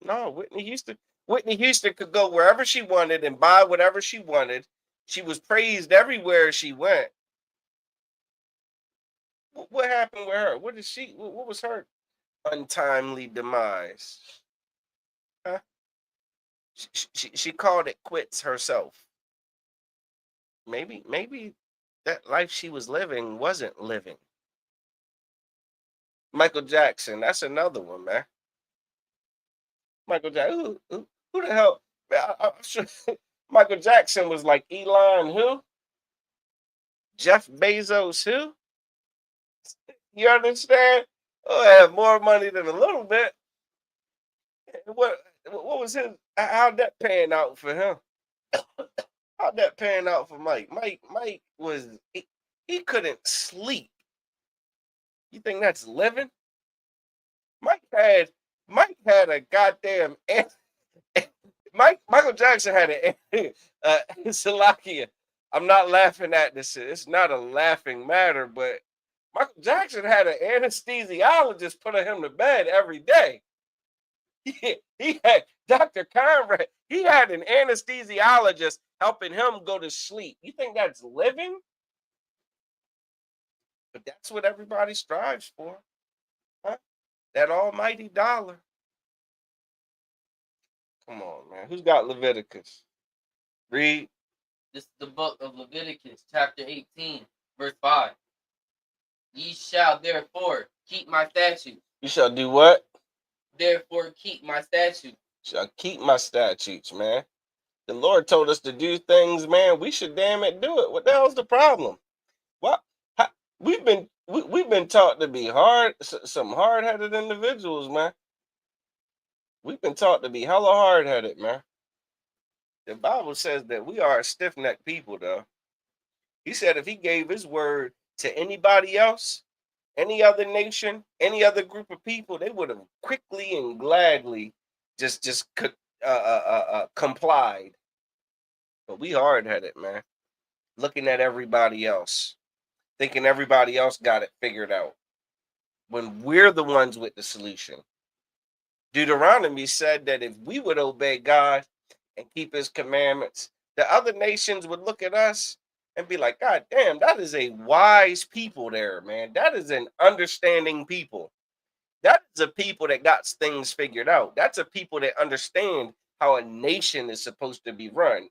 No, Whitney Houston could go wherever she wanted and buy whatever she wanted. She was praised everywhere she went. What happened with her? What was her untimely demise? Huh? She called it quits herself. Maybe that life she was living wasn't living. Michael Jackson, that's another one, man. Michael Jackson, who the hell? I'm sure Michael Jackson was like Elon who? Jeff Bezos who? You understand? Oh, I have more money than a little bit. What was his? How'd that pan out for him? How'd that pan out for Mike? Mike was he couldn't sleep. You think that's living? Mike had a goddamn Michael Jackson had a Salakia. I'm not laughing at this. It's not a laughing matter, but Michael Jackson had an anesthesiologist putting him to bed every day. He had Dr. Conrad. He had an anesthesiologist helping him go to sleep. You think that's living? But that's what everybody strives for. Huh? That almighty dollar. Come on, man. Who's got Leviticus? Read. This is the book of Leviticus, chapter 18, verse 5. Ye shall therefore keep my statutes. You shall do what? Therefore keep my statutes. Shall keep my statutes, man. The Lord told us to do things, man. We should damn it do it. What the hell's the problem? What? We've been taught to be some hard-headed individuals, man. We've been taught to be hella hard-headed, man. The Bible says that we are a stiff-necked people, though. He said if he gave his word to anybody else, any other nation, any other group of people, they would have quickly and gladly just complied. But we hard-headed, man. Looking at everybody else, thinking everybody else got it figured out, when we're the ones with the solution. Deuteronomy said that if we would obey God and keep his commandments, the other nations would look at us and be like, God damn, that is a wise people there, man. That is an understanding people. That is a people that got things figured out. That's a people that understand how a nation is supposed to be run.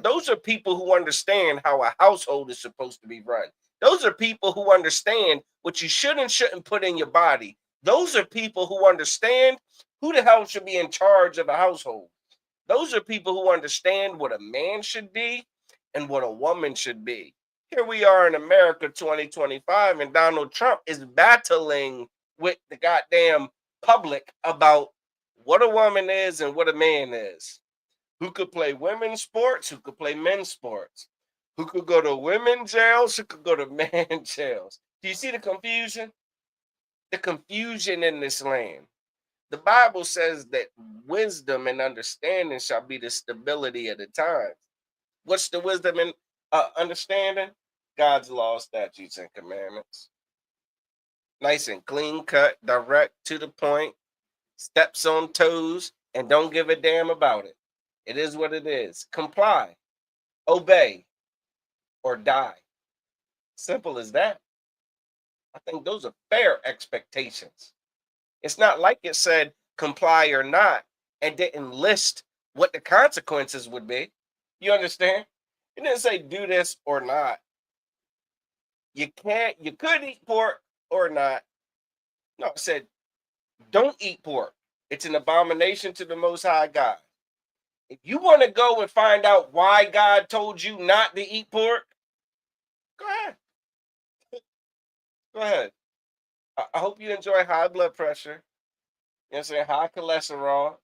Those are people who understand how a household is supposed to be run. Those are people who understand what you should and shouldn't put in your body. Those are people who understand who the hell should be in charge of a household. Those are people who understand what a man should be and what a woman should be. Here we are in America 2025, and Donald Trump is battling with the goddamn public about what a woman is and what a man is. Who could play women's sports, who could play men's sports, who could go to women's jails, who could go to men's jails. Do you see the confusion? The confusion in this land. The Bible says that wisdom and understanding shall be the stability of the times. What's the wisdom and understanding? God's law, statutes, and commandments. Nice and clean cut, direct, to the point, steps on toes, and don't give a damn about it. It is what it is. Comply, obey, or die. Simple as that. I think those are fair expectations. It's not like it said comply or not and didn't list what the consequences would be. You understand? It didn't say do this or not. You could eat pork or not. No, it said don't eat pork. It's an abomination to the Most High God. If you want to go and find out why God told you not to eat pork, go ahead. Go ahead. I hope you enjoy high blood pressure. You know what I'm saying? High cholesterol,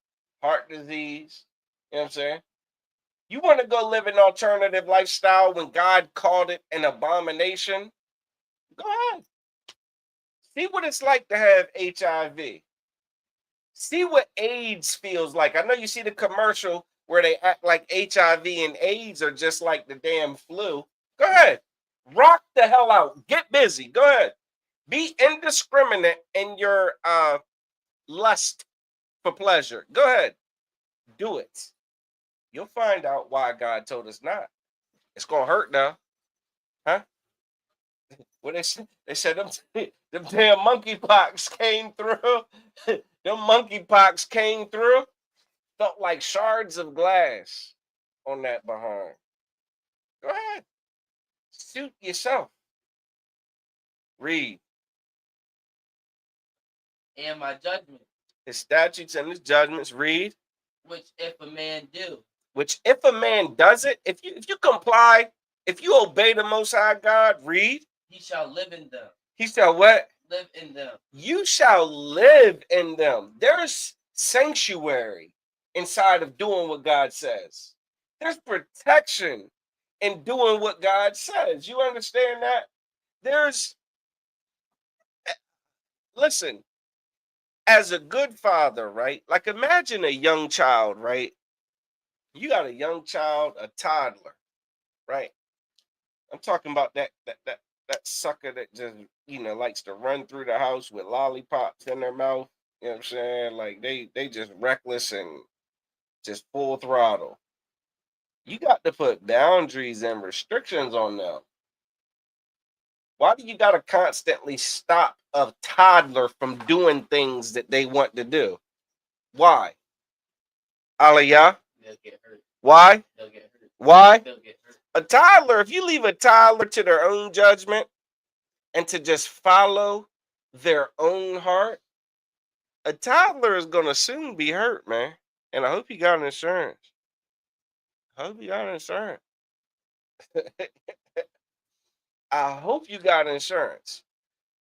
heart disease. You know what I'm saying? You want to go live an alternative lifestyle when God called it an abomination? Go ahead. See what it's like to have HIV. See what AIDS feels like. I know you see the commercial where they act like HIV and AIDS are just like the damn flu. Go ahead. Rock the hell out. Get busy. Go ahead. Be indiscriminate in your lust for pleasure. Go ahead. Do it. You'll find out why God told us not. It's going to hurt now. Huh? Well, they said them damn monkeypox came through. Them monkeypox came through. felt like shards of glass on that behind. Go ahead. Suit yourself. Read. And my judgment, His statutes and his judgments. Read. which if a man do, Which if a man does it, if you comply, if you obey the Most High God, read. he shall live in them. He shall what? Live in them. You shall live in them. There's sanctuary inside of doing what God says. There's protection in doing what God says. You understand that? Listen, as a good father, right? Like imagine a young child, right? You got a young child, a toddler, right? I'm talking about that sucker that just, likes to run through the house with lollipops in their mouth. You know what I'm saying? Like they just reckless and just full throttle. You got to put boundaries and restrictions on them. Why do you got to constantly stop a toddler from doing things that they want to do? Why? Aliyah? They'll get hurt. Why? They'll get hurt. Why? They'll get hurt. A toddler, if you leave a toddler to their own judgment and to just follow their own heart, a toddler is going to soon be hurt, man. And I hope you got insurance. I hope you got insurance. I hope you got insurance.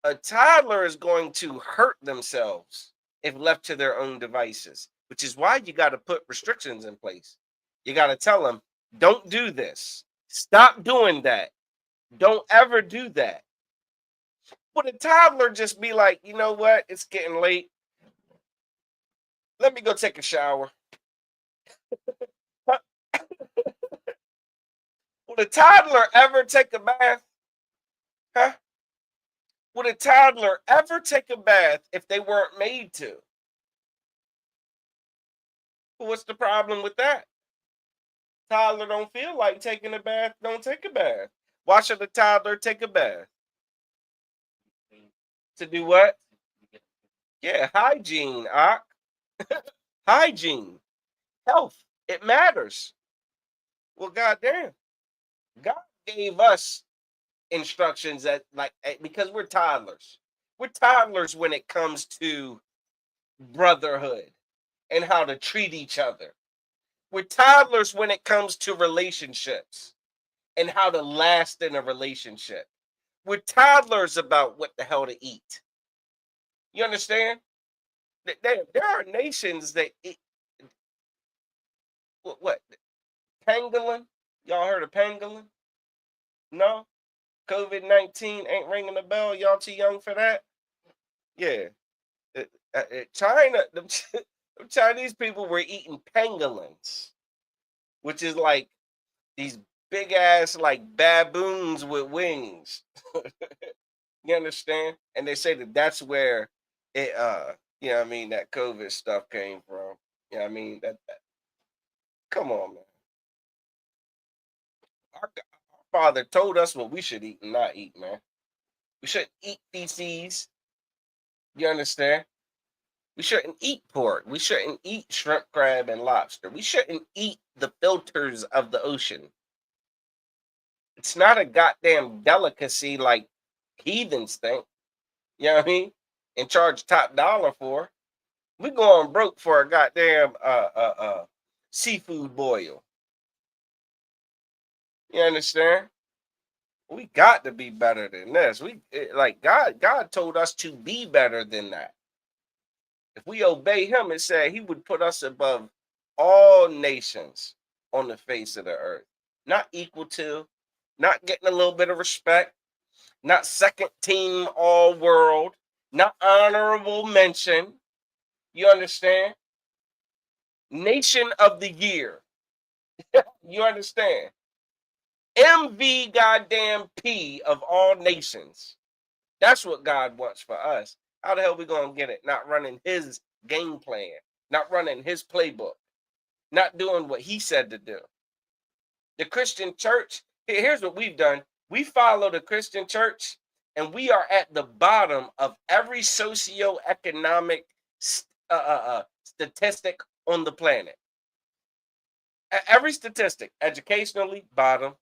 A toddler is going to hurt themselves if left to their own devices, which is why you got to put restrictions in place. You got to tell them, don't do this. Stop doing that. Don't ever do that. Would a toddler just be like, you know what? It's getting late. Let me go take a shower. Would a toddler ever take a bath? Huh? Would a toddler ever take a bath if they weren't made to? What's the problem with that? Toddler don't feel like taking a bath, don't take a bath. Why should a toddler take a bath? To do what? Yeah, hygiene, hygiene, health, it matters. Well, goddamn, God gave us instructions that, because we're toddlers. We're toddlers when it comes to brotherhood and how to treat each other. We're toddlers when it comes to relationships and how to last in a relationship. We're toddlers about what the hell to eat. You understand? There are nations that eat, what? Pangolin? Y'all heard of pangolin? No? COVID-19 ain't ringing a bell. Y'all too young for that? Yeah. China, the Chinese people were eating pangolins, which is like these big ass like baboons with wings. You understand? And they say that that's where it that COVID stuff came from. That come on, man. Our Father told us what we should eat and not eat, man. We shouldn't eat feces. You understand? We shouldn't eat pork. We shouldn't eat shrimp, crab, and lobster. We shouldn't eat the filters of the ocean. It's not a goddamn delicacy like heathens think. You know what I mean? And charge top dollar for. We going broke for a goddamn seafood boil. You understand? We got to be better than this. God told us to be better than that. If we obey him, it said he would put us above all nations on the face of the earth. Not equal to, not getting a little bit of respect, not second team all world, not honorable mention. You understand? Nation of the year. You understand? MV goddamn P of all nations. That's what God wants for us. How the hell we gonna get it? Not running his game plan, not running his playbook, not doing what he said to do. The Christian church, here's what we've done. We follow the Christian church, and we are at the bottom of every socioeconomic statistic on the planet. Every statistic, educationally, bottom,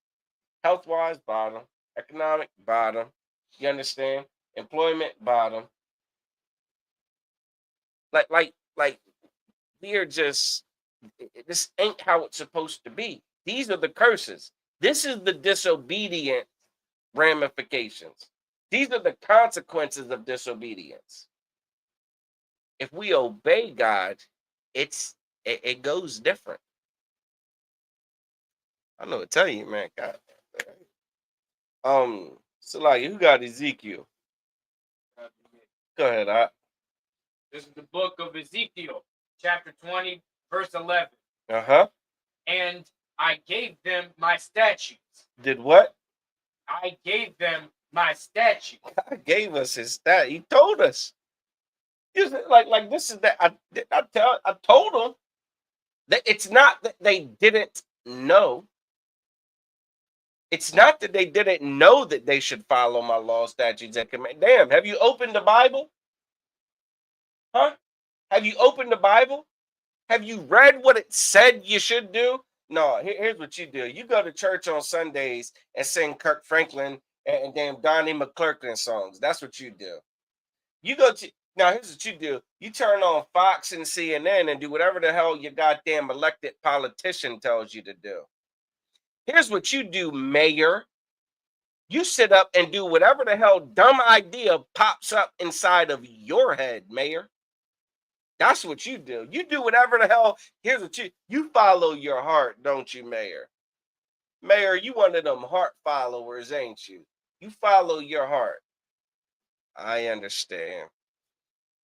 health-wise, bottom, economic, bottom. You understand? Employment, bottom. Like we are just, this ain't how it's supposed to be. These are the curses. This is the disobedient ramifications. These are the consequences of disobedience. If we obey God, it goes different. I know what to tell you, man. God. So like, who got Ezekiel? Go ahead. This is the book of Ezekiel, chapter 20, verse 11. Uh-huh. And I gave them my statutes. Did what? I gave them my statutes. God gave us his stat. He told us. He's like this is that I told them that it's not that they didn't know. It's not that they didn't know that they should follow my law, statutes, and command. Damn, have you opened the Bible? Huh? Have you opened the Bible? Have you read what it said you should do? No, here's what you do. You go to church on Sundays and sing Kirk Franklin and damn Donnie McClurkin songs. That's what you do. You go to, now here's what you do. You turn on Fox and CNN and do whatever the hell your goddamn elected politician tells you to do. Here's what you do, mayor. You sit up and do whatever the hell dumb idea pops up inside of your head, mayor. That's what you do. You do whatever the hell. Here's what you follow your heart, don't you, mayor? Mayor, you one of them heart followers, ain't you? You follow your heart. I understand.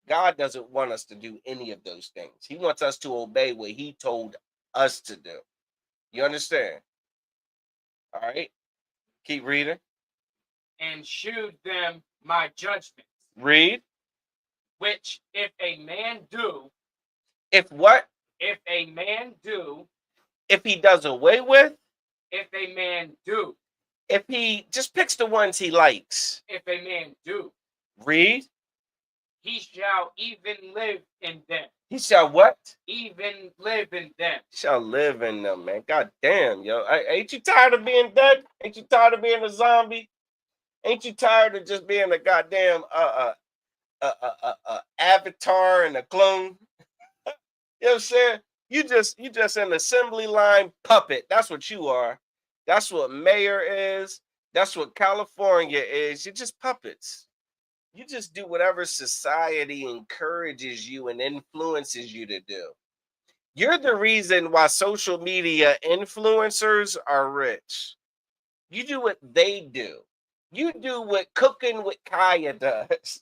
God doesn't want us to do any of those things. He wants us to obey what he told us to do. You understand? All right. Keep reading. And shewed them my judgments. Read. Which if a man do. If what? If a man do. If he does away with. If a man do. If he just picks the ones he likes. If a man do. Read. He shall even live in them. He shall what? Even live in them. Shall live in them, man. God damn, yo. Ain't you tired of being dead? Ain't you tired of being a zombie? Ain't you tired of just being a goddamn avatar and a clone? You know what I'm saying? You just an assembly line puppet. That's what you are. That's what mayor is. That's what California is. You're just puppets. You just do whatever society encourages you and influences you to do. You're the reason why social media influencers are rich. You do what they do. You do what Cooking with Kaya does.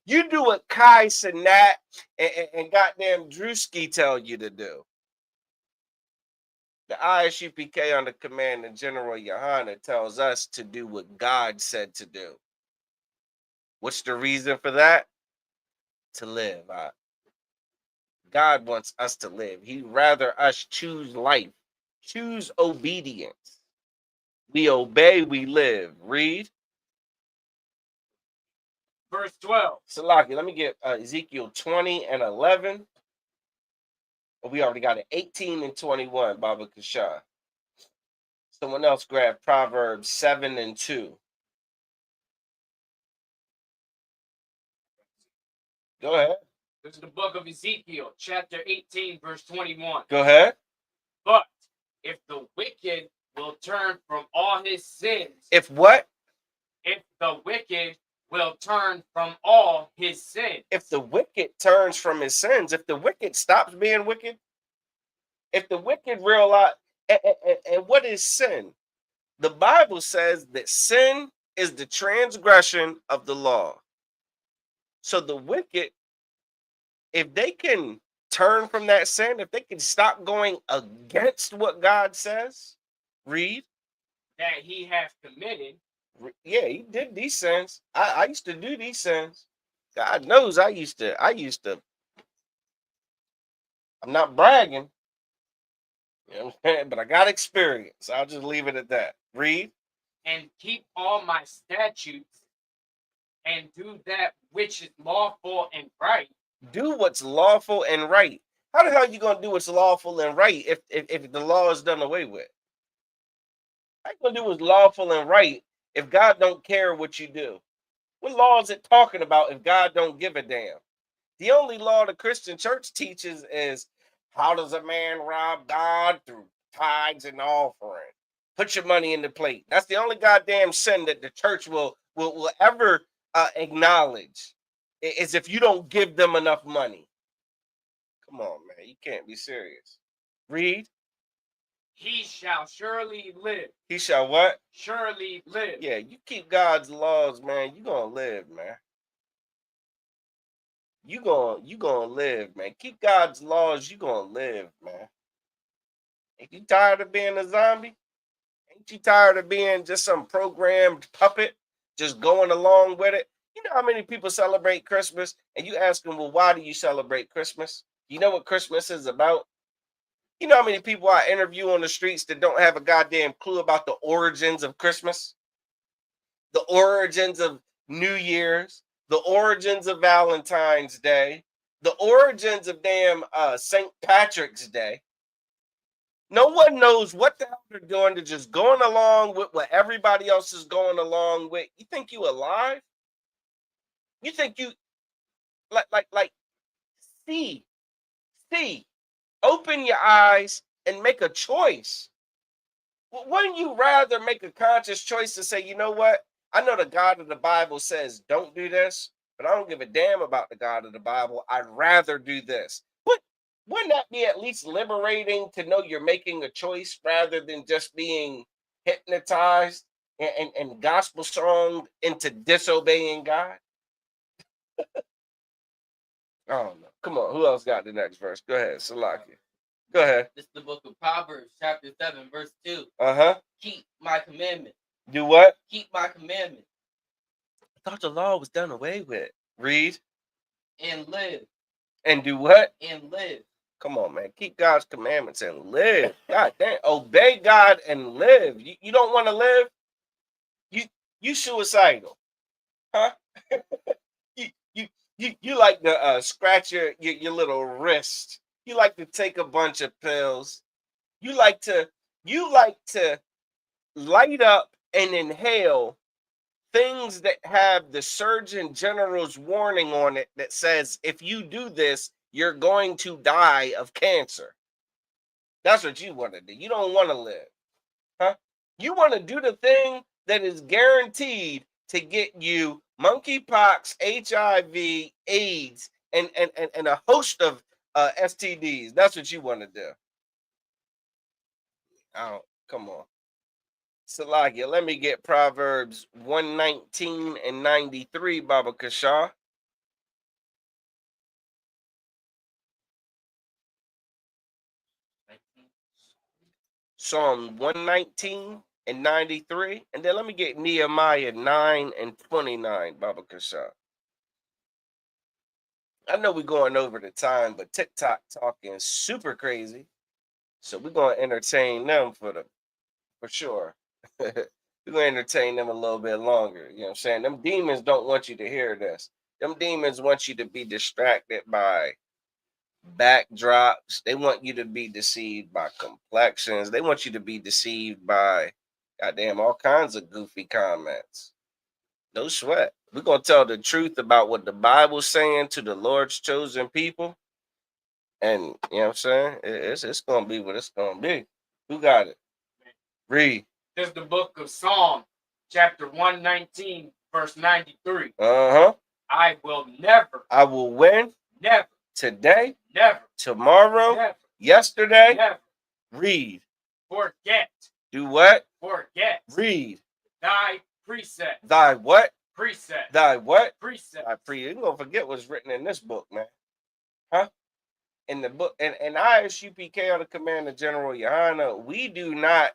You do what Kai Sinat and goddamn Drewski tell you to do. The ISUPK under command of General Yohana tells us to do what God said to do. What's the reason for that? To live. God wants us to live. He'd rather us choose life, choose obedience. We obey, we live. Read. Verse 12. Salaki, let me get Ezekiel 20 and 11. We already got it. 18 and 21, Baba Kasha. Someone else grab Proverbs 7 and 2. Go ahead. This is the book of Ezekiel, chapter 18, verse 21. Go ahead. But if the wicked will turn from all his sins. If what? If the wicked will turn from all his sins. If the wicked turns from his sins, if the wicked stops being wicked, if the wicked realize, and what is sin? The Bible says that sin is the transgression of the law. So the wicked, if they can turn from that sin, if they can stop going against what God says, read. That he hath committed. Yeah, he did these sins. I used to do these sins. God knows I used to. I'm not bragging. You know what I'm saying? But I got experience. I'll just leave it at that. Read. And keep all my statutes and do that which is lawful and right. Do what's lawful and right. How the hell are you gonna do what's lawful and right if the law is done away with? How you gonna do what's lawful and right if God don't care what you do? What law is it talking about if God don't give a damn? The only law the Christian church teaches is how does a man rob God through tithes and offering? Put your money in the plate. That's the only goddamn sin that the church will ever acknowledge is if you don't give them enough money. Come on, man. You can't be serious. Read. He shall surely live. He shall what? Surely live. Yeah, you keep God's laws, man. You gonna live, man. You gonna live, man. Keep God's laws. You gonna live, man. Ain't you tired of being a zombie? Ain't you tired of being just some programmed puppet, just going along with it? You know how many people celebrate Christmas, and you ask them, well, why do you celebrate Christmas? You know what Christmas is about? You know how many people I interview on the streets that don't have a goddamn clue about the origins of Christmas, the origins of New Year's, the origins of Valentine's Day, the origins of damn St. Patrick's Day. No one knows what the hell they're doing. They're just going along with what everybody else is going along with. You think you alive? You think you like see, open your eyes and make a choice. Wouldn't you rather make a conscious choice to say, you know what? I know the God of the Bible says don't do this, but I don't give a damn about the God of the Bible. I'd rather do this. Wouldn't that be at least liberating to know you're making a choice rather than just being hypnotized and gospel song into disobeying God? I don't know. Come on, who else got the next verse? Go ahead, Salaki. Go ahead. This is the book of Proverbs, chapter 7, verse 2. Uh-huh. Keep my commandment. Do what? Keep my commandment. I thought the law was done away with. Read. And live. And do what? And live. Come on, man. Keep God's commandments and live. God damn. Obey God and live. You don't want to live? You suicidal. Huh? you like to scratch your little wrist. You like to take a bunch of pills. You like to light up and inhale things that have the Surgeon General's warning on it that says if you do this, you're going to die of cancer. That's what you want to do. You don't want to live. Huh? You want to do the thing that is guaranteed to get you monkeypox, HIV, AIDS, and a host of STDs. That's what you want to do. Oh, come on. Salagia, let me get Proverbs 119 and 93, Baba Kasha. Psalm 119 and 93. And then let me get Nehemiah 9 and 29, Baba Kasha. I know we're going over the time, but TikTok talking super crazy. So we're going to entertain them for sure. We're going to entertain them a little bit longer. You know what I'm saying? Them demons don't want you to hear this. Them demons want you to be distracted by backdrops. They want you to be deceived by complexions. They want you to be deceived by goddamn all kinds of goofy comments. No sweat. We're going to tell the truth about what the Bible's saying to the Lord's chosen people. And you know what I'm saying? It's going to be what it's going to be. Who got it? Read. This is the book of Psalm, chapter 119, verse 93. Uh-huh. I will never. I will win. Never. Today. Never. Tomorrow. Never. Yesterday. Never. Read. Forget. Do what? Forget. Read. Thy precept. Thy what? Precept. Thy what? Precept. You're going to forget what's written in this book, man. Huh? In the book, and ISUPK, or the Commander General Yohana, we do not,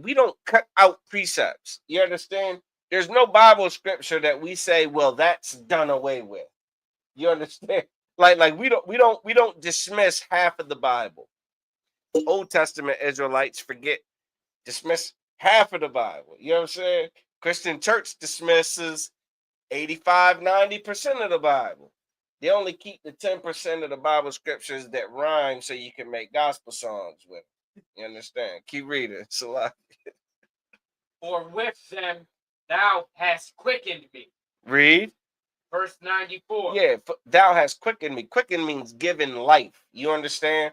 we don't cut out precepts. You understand? There's no Bible scripture that we say, well, that's done away with. You understand? We don't dismiss half of the Bible. Old Testament Israelites dismiss half of the Bible. You know what I'm saying? Christian church dismisses 85-90% of the Bible. They only keep the 10% of the Bible scriptures that rhyme so you can make gospel songs with them. You understand? Keep reading. It's a lot. For with them thou hast quickened me. Read. Verse 94. Yeah, thou hast quickened me. Quicken means given life. You understand?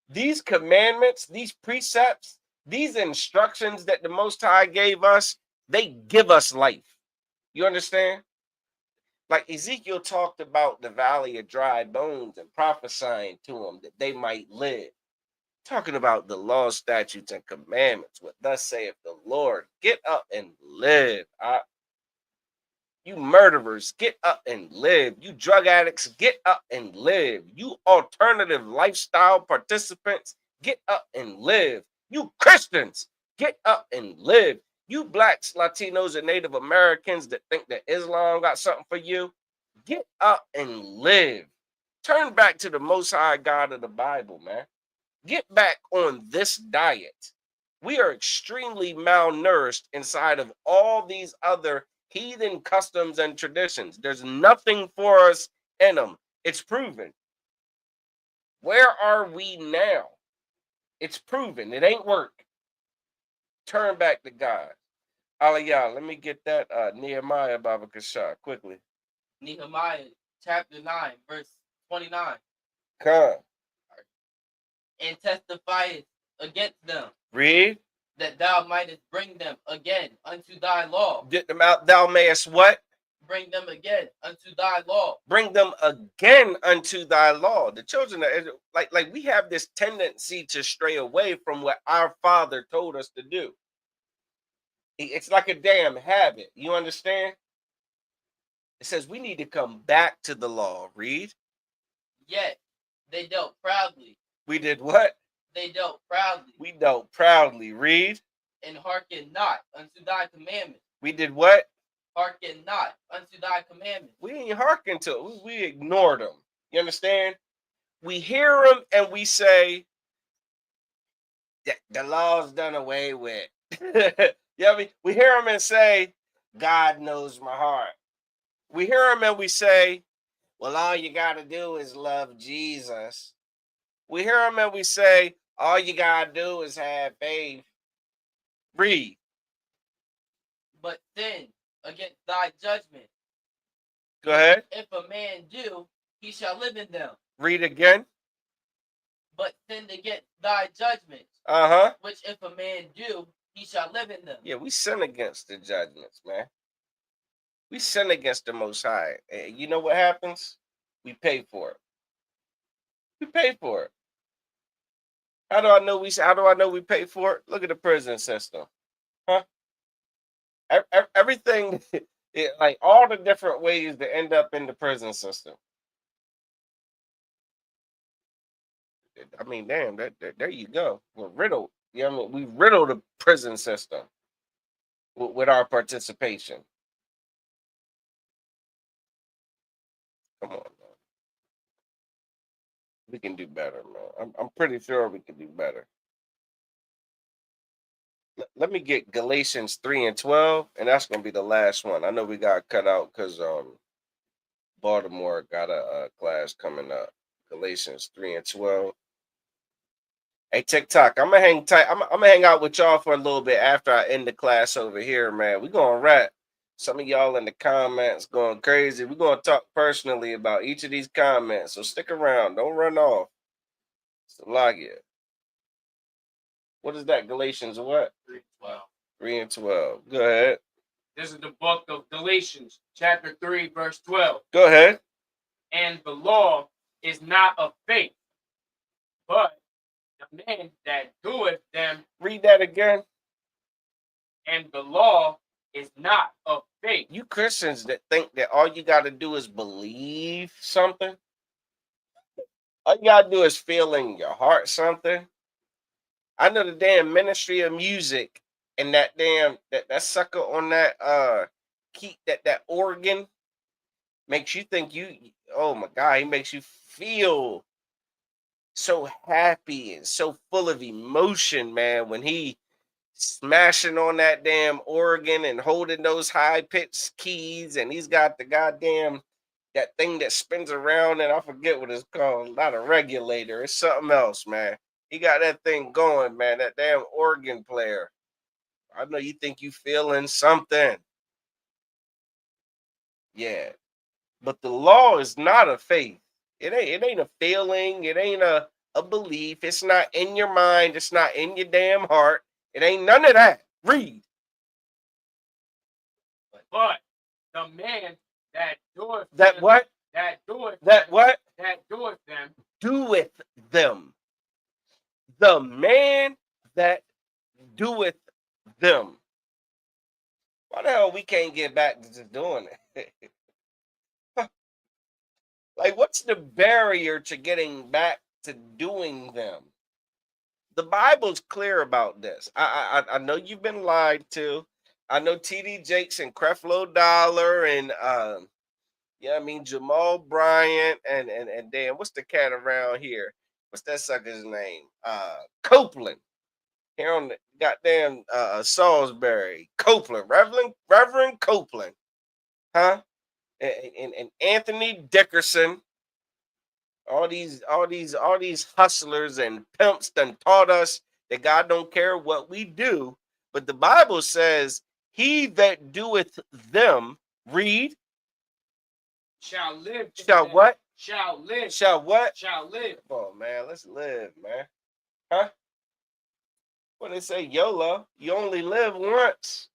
These commandments, these precepts, these instructions that the Most High gave us, they give us life. You understand? Like Ezekiel talked about the valley of dry bones and prophesying to them that they might live. Talking about the law, statutes, and commandments. What thus saith the Lord, get up and live. You murderers, get up and live. You drug addicts, get up and live. You alternative lifestyle participants, get up and live. You Christians, get up and live. You blacks, Latinos, and Native Americans that think that Islam got something for you, get up and live. Turn back to the Most High God of the Bible, man. Get back on this diet. We are extremely malnourished inside of all these other heathen customs and traditions. There's nothing for us in them. It's proven. Where are we now? It's proven. It ain't work. Turn back to God. Aliyah, let me get that Nehemiah Baba Kashah quickly. Nehemiah chapter 9, verse 29. Come. And testifieth against them, Read. that thou mightest bring them again unto thy law. Get them out, thou mayest what? Bring them again unto thy law. Bring them again unto thy law. The children of Israel, like we have this tendency to stray away from what our Father told us to do. It's like a damn habit. You understand? It says we need to come back to the law. Read. Yet they dealt proudly. We did what? They dealt proudly. We dealt proudly. Read. And hearken not unto thy commandments. We did what? Hearken not unto thy commandments. We didn't hearken to it. We ignored them. You understand? We hear them and we say, the law's done away with. You know what I mean? We hear them and say, God knows my heart. We hear them and we say, well, all you got to do is love Jesus. We hear them and we say, all you got to do is have faith. Read. But sin against thy judgment. Go ahead. If a man do, he shall live in them. Read again. But sin against thy judgment. Uh-huh. Which if a man do, he shall live in them. Yeah, we sin against the judgments, man. We sin against the Most High. And you know what happens? We pay for it. We pay for it. How do I know we pay for it? Look at the prison system. Huh? Everything, like all the different ways to end up in the prison system. I mean, damn, there you go. We're riddled. You know what I mean? We riddle the prison system with our participation. Come on, man. We can do better, man. I'm pretty sure we can do better. Let me get Galatians 3:12, and that's gonna be the last one. I know we got cut out because Baltimore got a class coming up. Galatians 3:12. Hey, TikTok, I'm gonna hang tight. I'm gonna hang out with y'all for a little bit after I end the class over here, man. We're gonna wrap. Some of y'all in the comments going crazy. We're gonna talk personally about each of these comments. So stick around. Don't run off. So log it. What is that? Galatians what? 3:12. 3:12. Go ahead. This is the book of Galatians, chapter 3, verse 12. Go ahead. And the law is not of faith, but the man that doeth them. Read that again. And the law is not of faith. You Christians that think that all you got to do is believe something, all you got to do is feel in your heart something. I know the damn Ministry of Music and that damn that sucker on that key, that organ makes you think oh my God, he makes you feel so happy and so full of emotion, man, when he smashing on that damn organ and holding those high pitched keys, and he's got the goddamn that thing that spins around, and I forget what it's called. Not a regulator. It's something else, man. He got that thing going, man. That damn organ player. I know you think you feeling something. Yeah. But the law is not a faith. It ain't a feeling. It ain't a belief. It's not in your mind. It's not in your damn heart. It ain't none of that. Read. But the man that doeth That them, what? that doeth That them, what? that doeth them, Doeth them. The man that doeth them. Why the hell we can't get back to just doing it? Like, what's the barrier to getting back to doing them? The Bible's clear about this. I know you've been lied to. I know TD Jakes and Creflo Dollar and Jamal Bryant and damn, what's the cat around here? What's that sucker's name? Copeland. Here on the goddamn Salisbury. Copeland. Reverend Copeland. Huh? And Anthony Dickerson. All these hustlers and pimps done taught us that God don't care what we do. But the Bible says, he that doeth them, read, shall live. shall what? Shall live. Shall what? Shall live. Oh, man, let's live, man. Huh? What they say, YOLO, you only live once.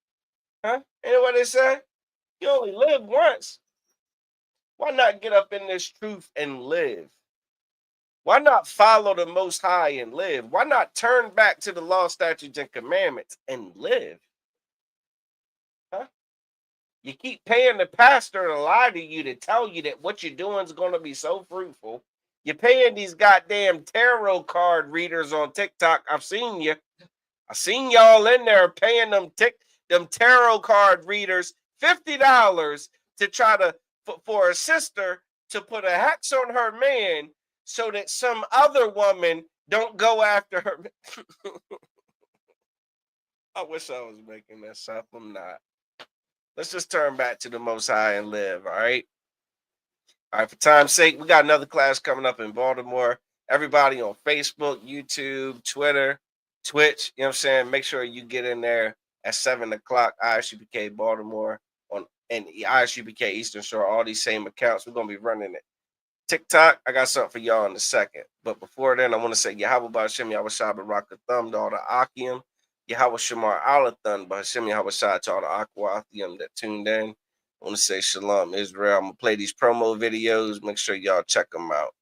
Huh? Ain't what they say? You only live once. Why not get up in this truth and live? Why not follow the Most High and live? Why not turn back to the law, statutes, and commandments and live? Huh? You keep paying the pastor to lie to you, to tell you that what you're doing is going to be so fruitful. You're paying these goddamn tarot card readers on TikTok. I've seen you. I've seen y'all in there paying them tarot card readers $50 to try to for a sister to put a hex on her man so that some other woman don't go after her. I wish I was making this up. I'm not. Let's just turn back to the Most High and live, all right? All right, for time's sake, we got another class coming up in Baltimore. Everybody on Facebook, YouTube, Twitter, Twitch, you know what I'm saying? Make sure you get in there at 7 o'clock, ISUPK Baltimore and ISUPK Eastern Shore, all these same accounts. We're going to be running it. TikTok, I got something for y'all in a second. But before then, I want to say Yahweh Ba'Shem Yahweh Shah Barak Thumb, daughter Akim, Yahweh Shamar Alathun, Ba'Shem Yahweh Shah to all the Aquathium that tuned in. I want to say Shalom, Israel. I'm going to play these promo videos. Make sure y'all check them out.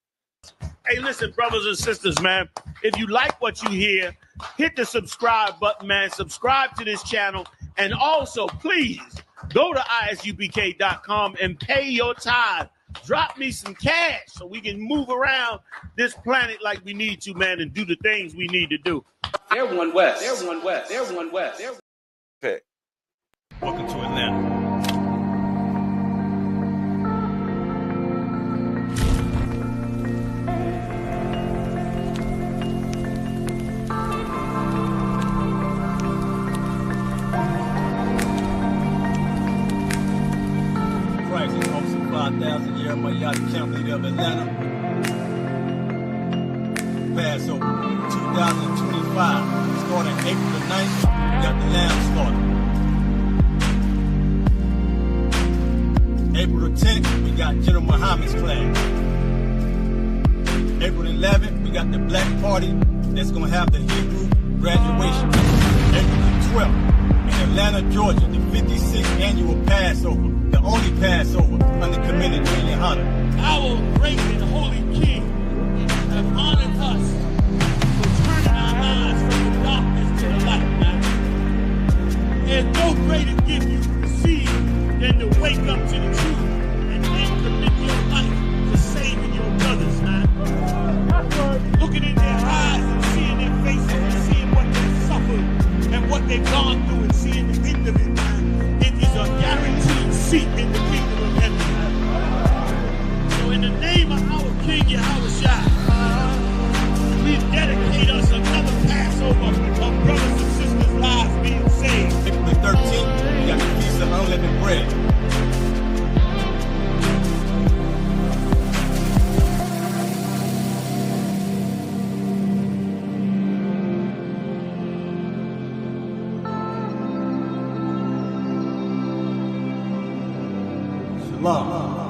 Hey, listen, brothers and sisters, man. If you like what you hear, hit the subscribe button, man. Subscribe to this channel. And also, please, go to ISUPK.com and pay your tithe. Drop me some cash so we can move around this planet like we need to, man, and do the things we need to do. They're one west. They're one west. They're one west. Pick. Welcome to Atlanta. Christ is also 5,000 year my yacht camp leader of Atlanta. Passover 2025. Starting April the 9th, we got the lamb slaughter. April the 10th, we got General Muhammad's class. April 11th, we got the black party that's going to have the Hebrew graduation. April the 12th, in Atlanta, Georgia, the 56th annual Passover, the only Passover under Committee Junior Hunter. Our great and holy King have honored us for turning our eyes from the darkness to the light, man. There's no greater gift you can receive than to wake up to the truth and then commit your life to saving your brothers, man. Looking in their eyes and seeing their faces and seeing what they've suffered and what they've gone through and seeing the end of it, man. It is a guaranteed seat in the kingdom of heaven. So in the name of our King Yahweh Shai, we dedicate us another Passover of brothers and sisters' lives being saved. April the 13th, we got the Feast of Unleavened Bread. Allah.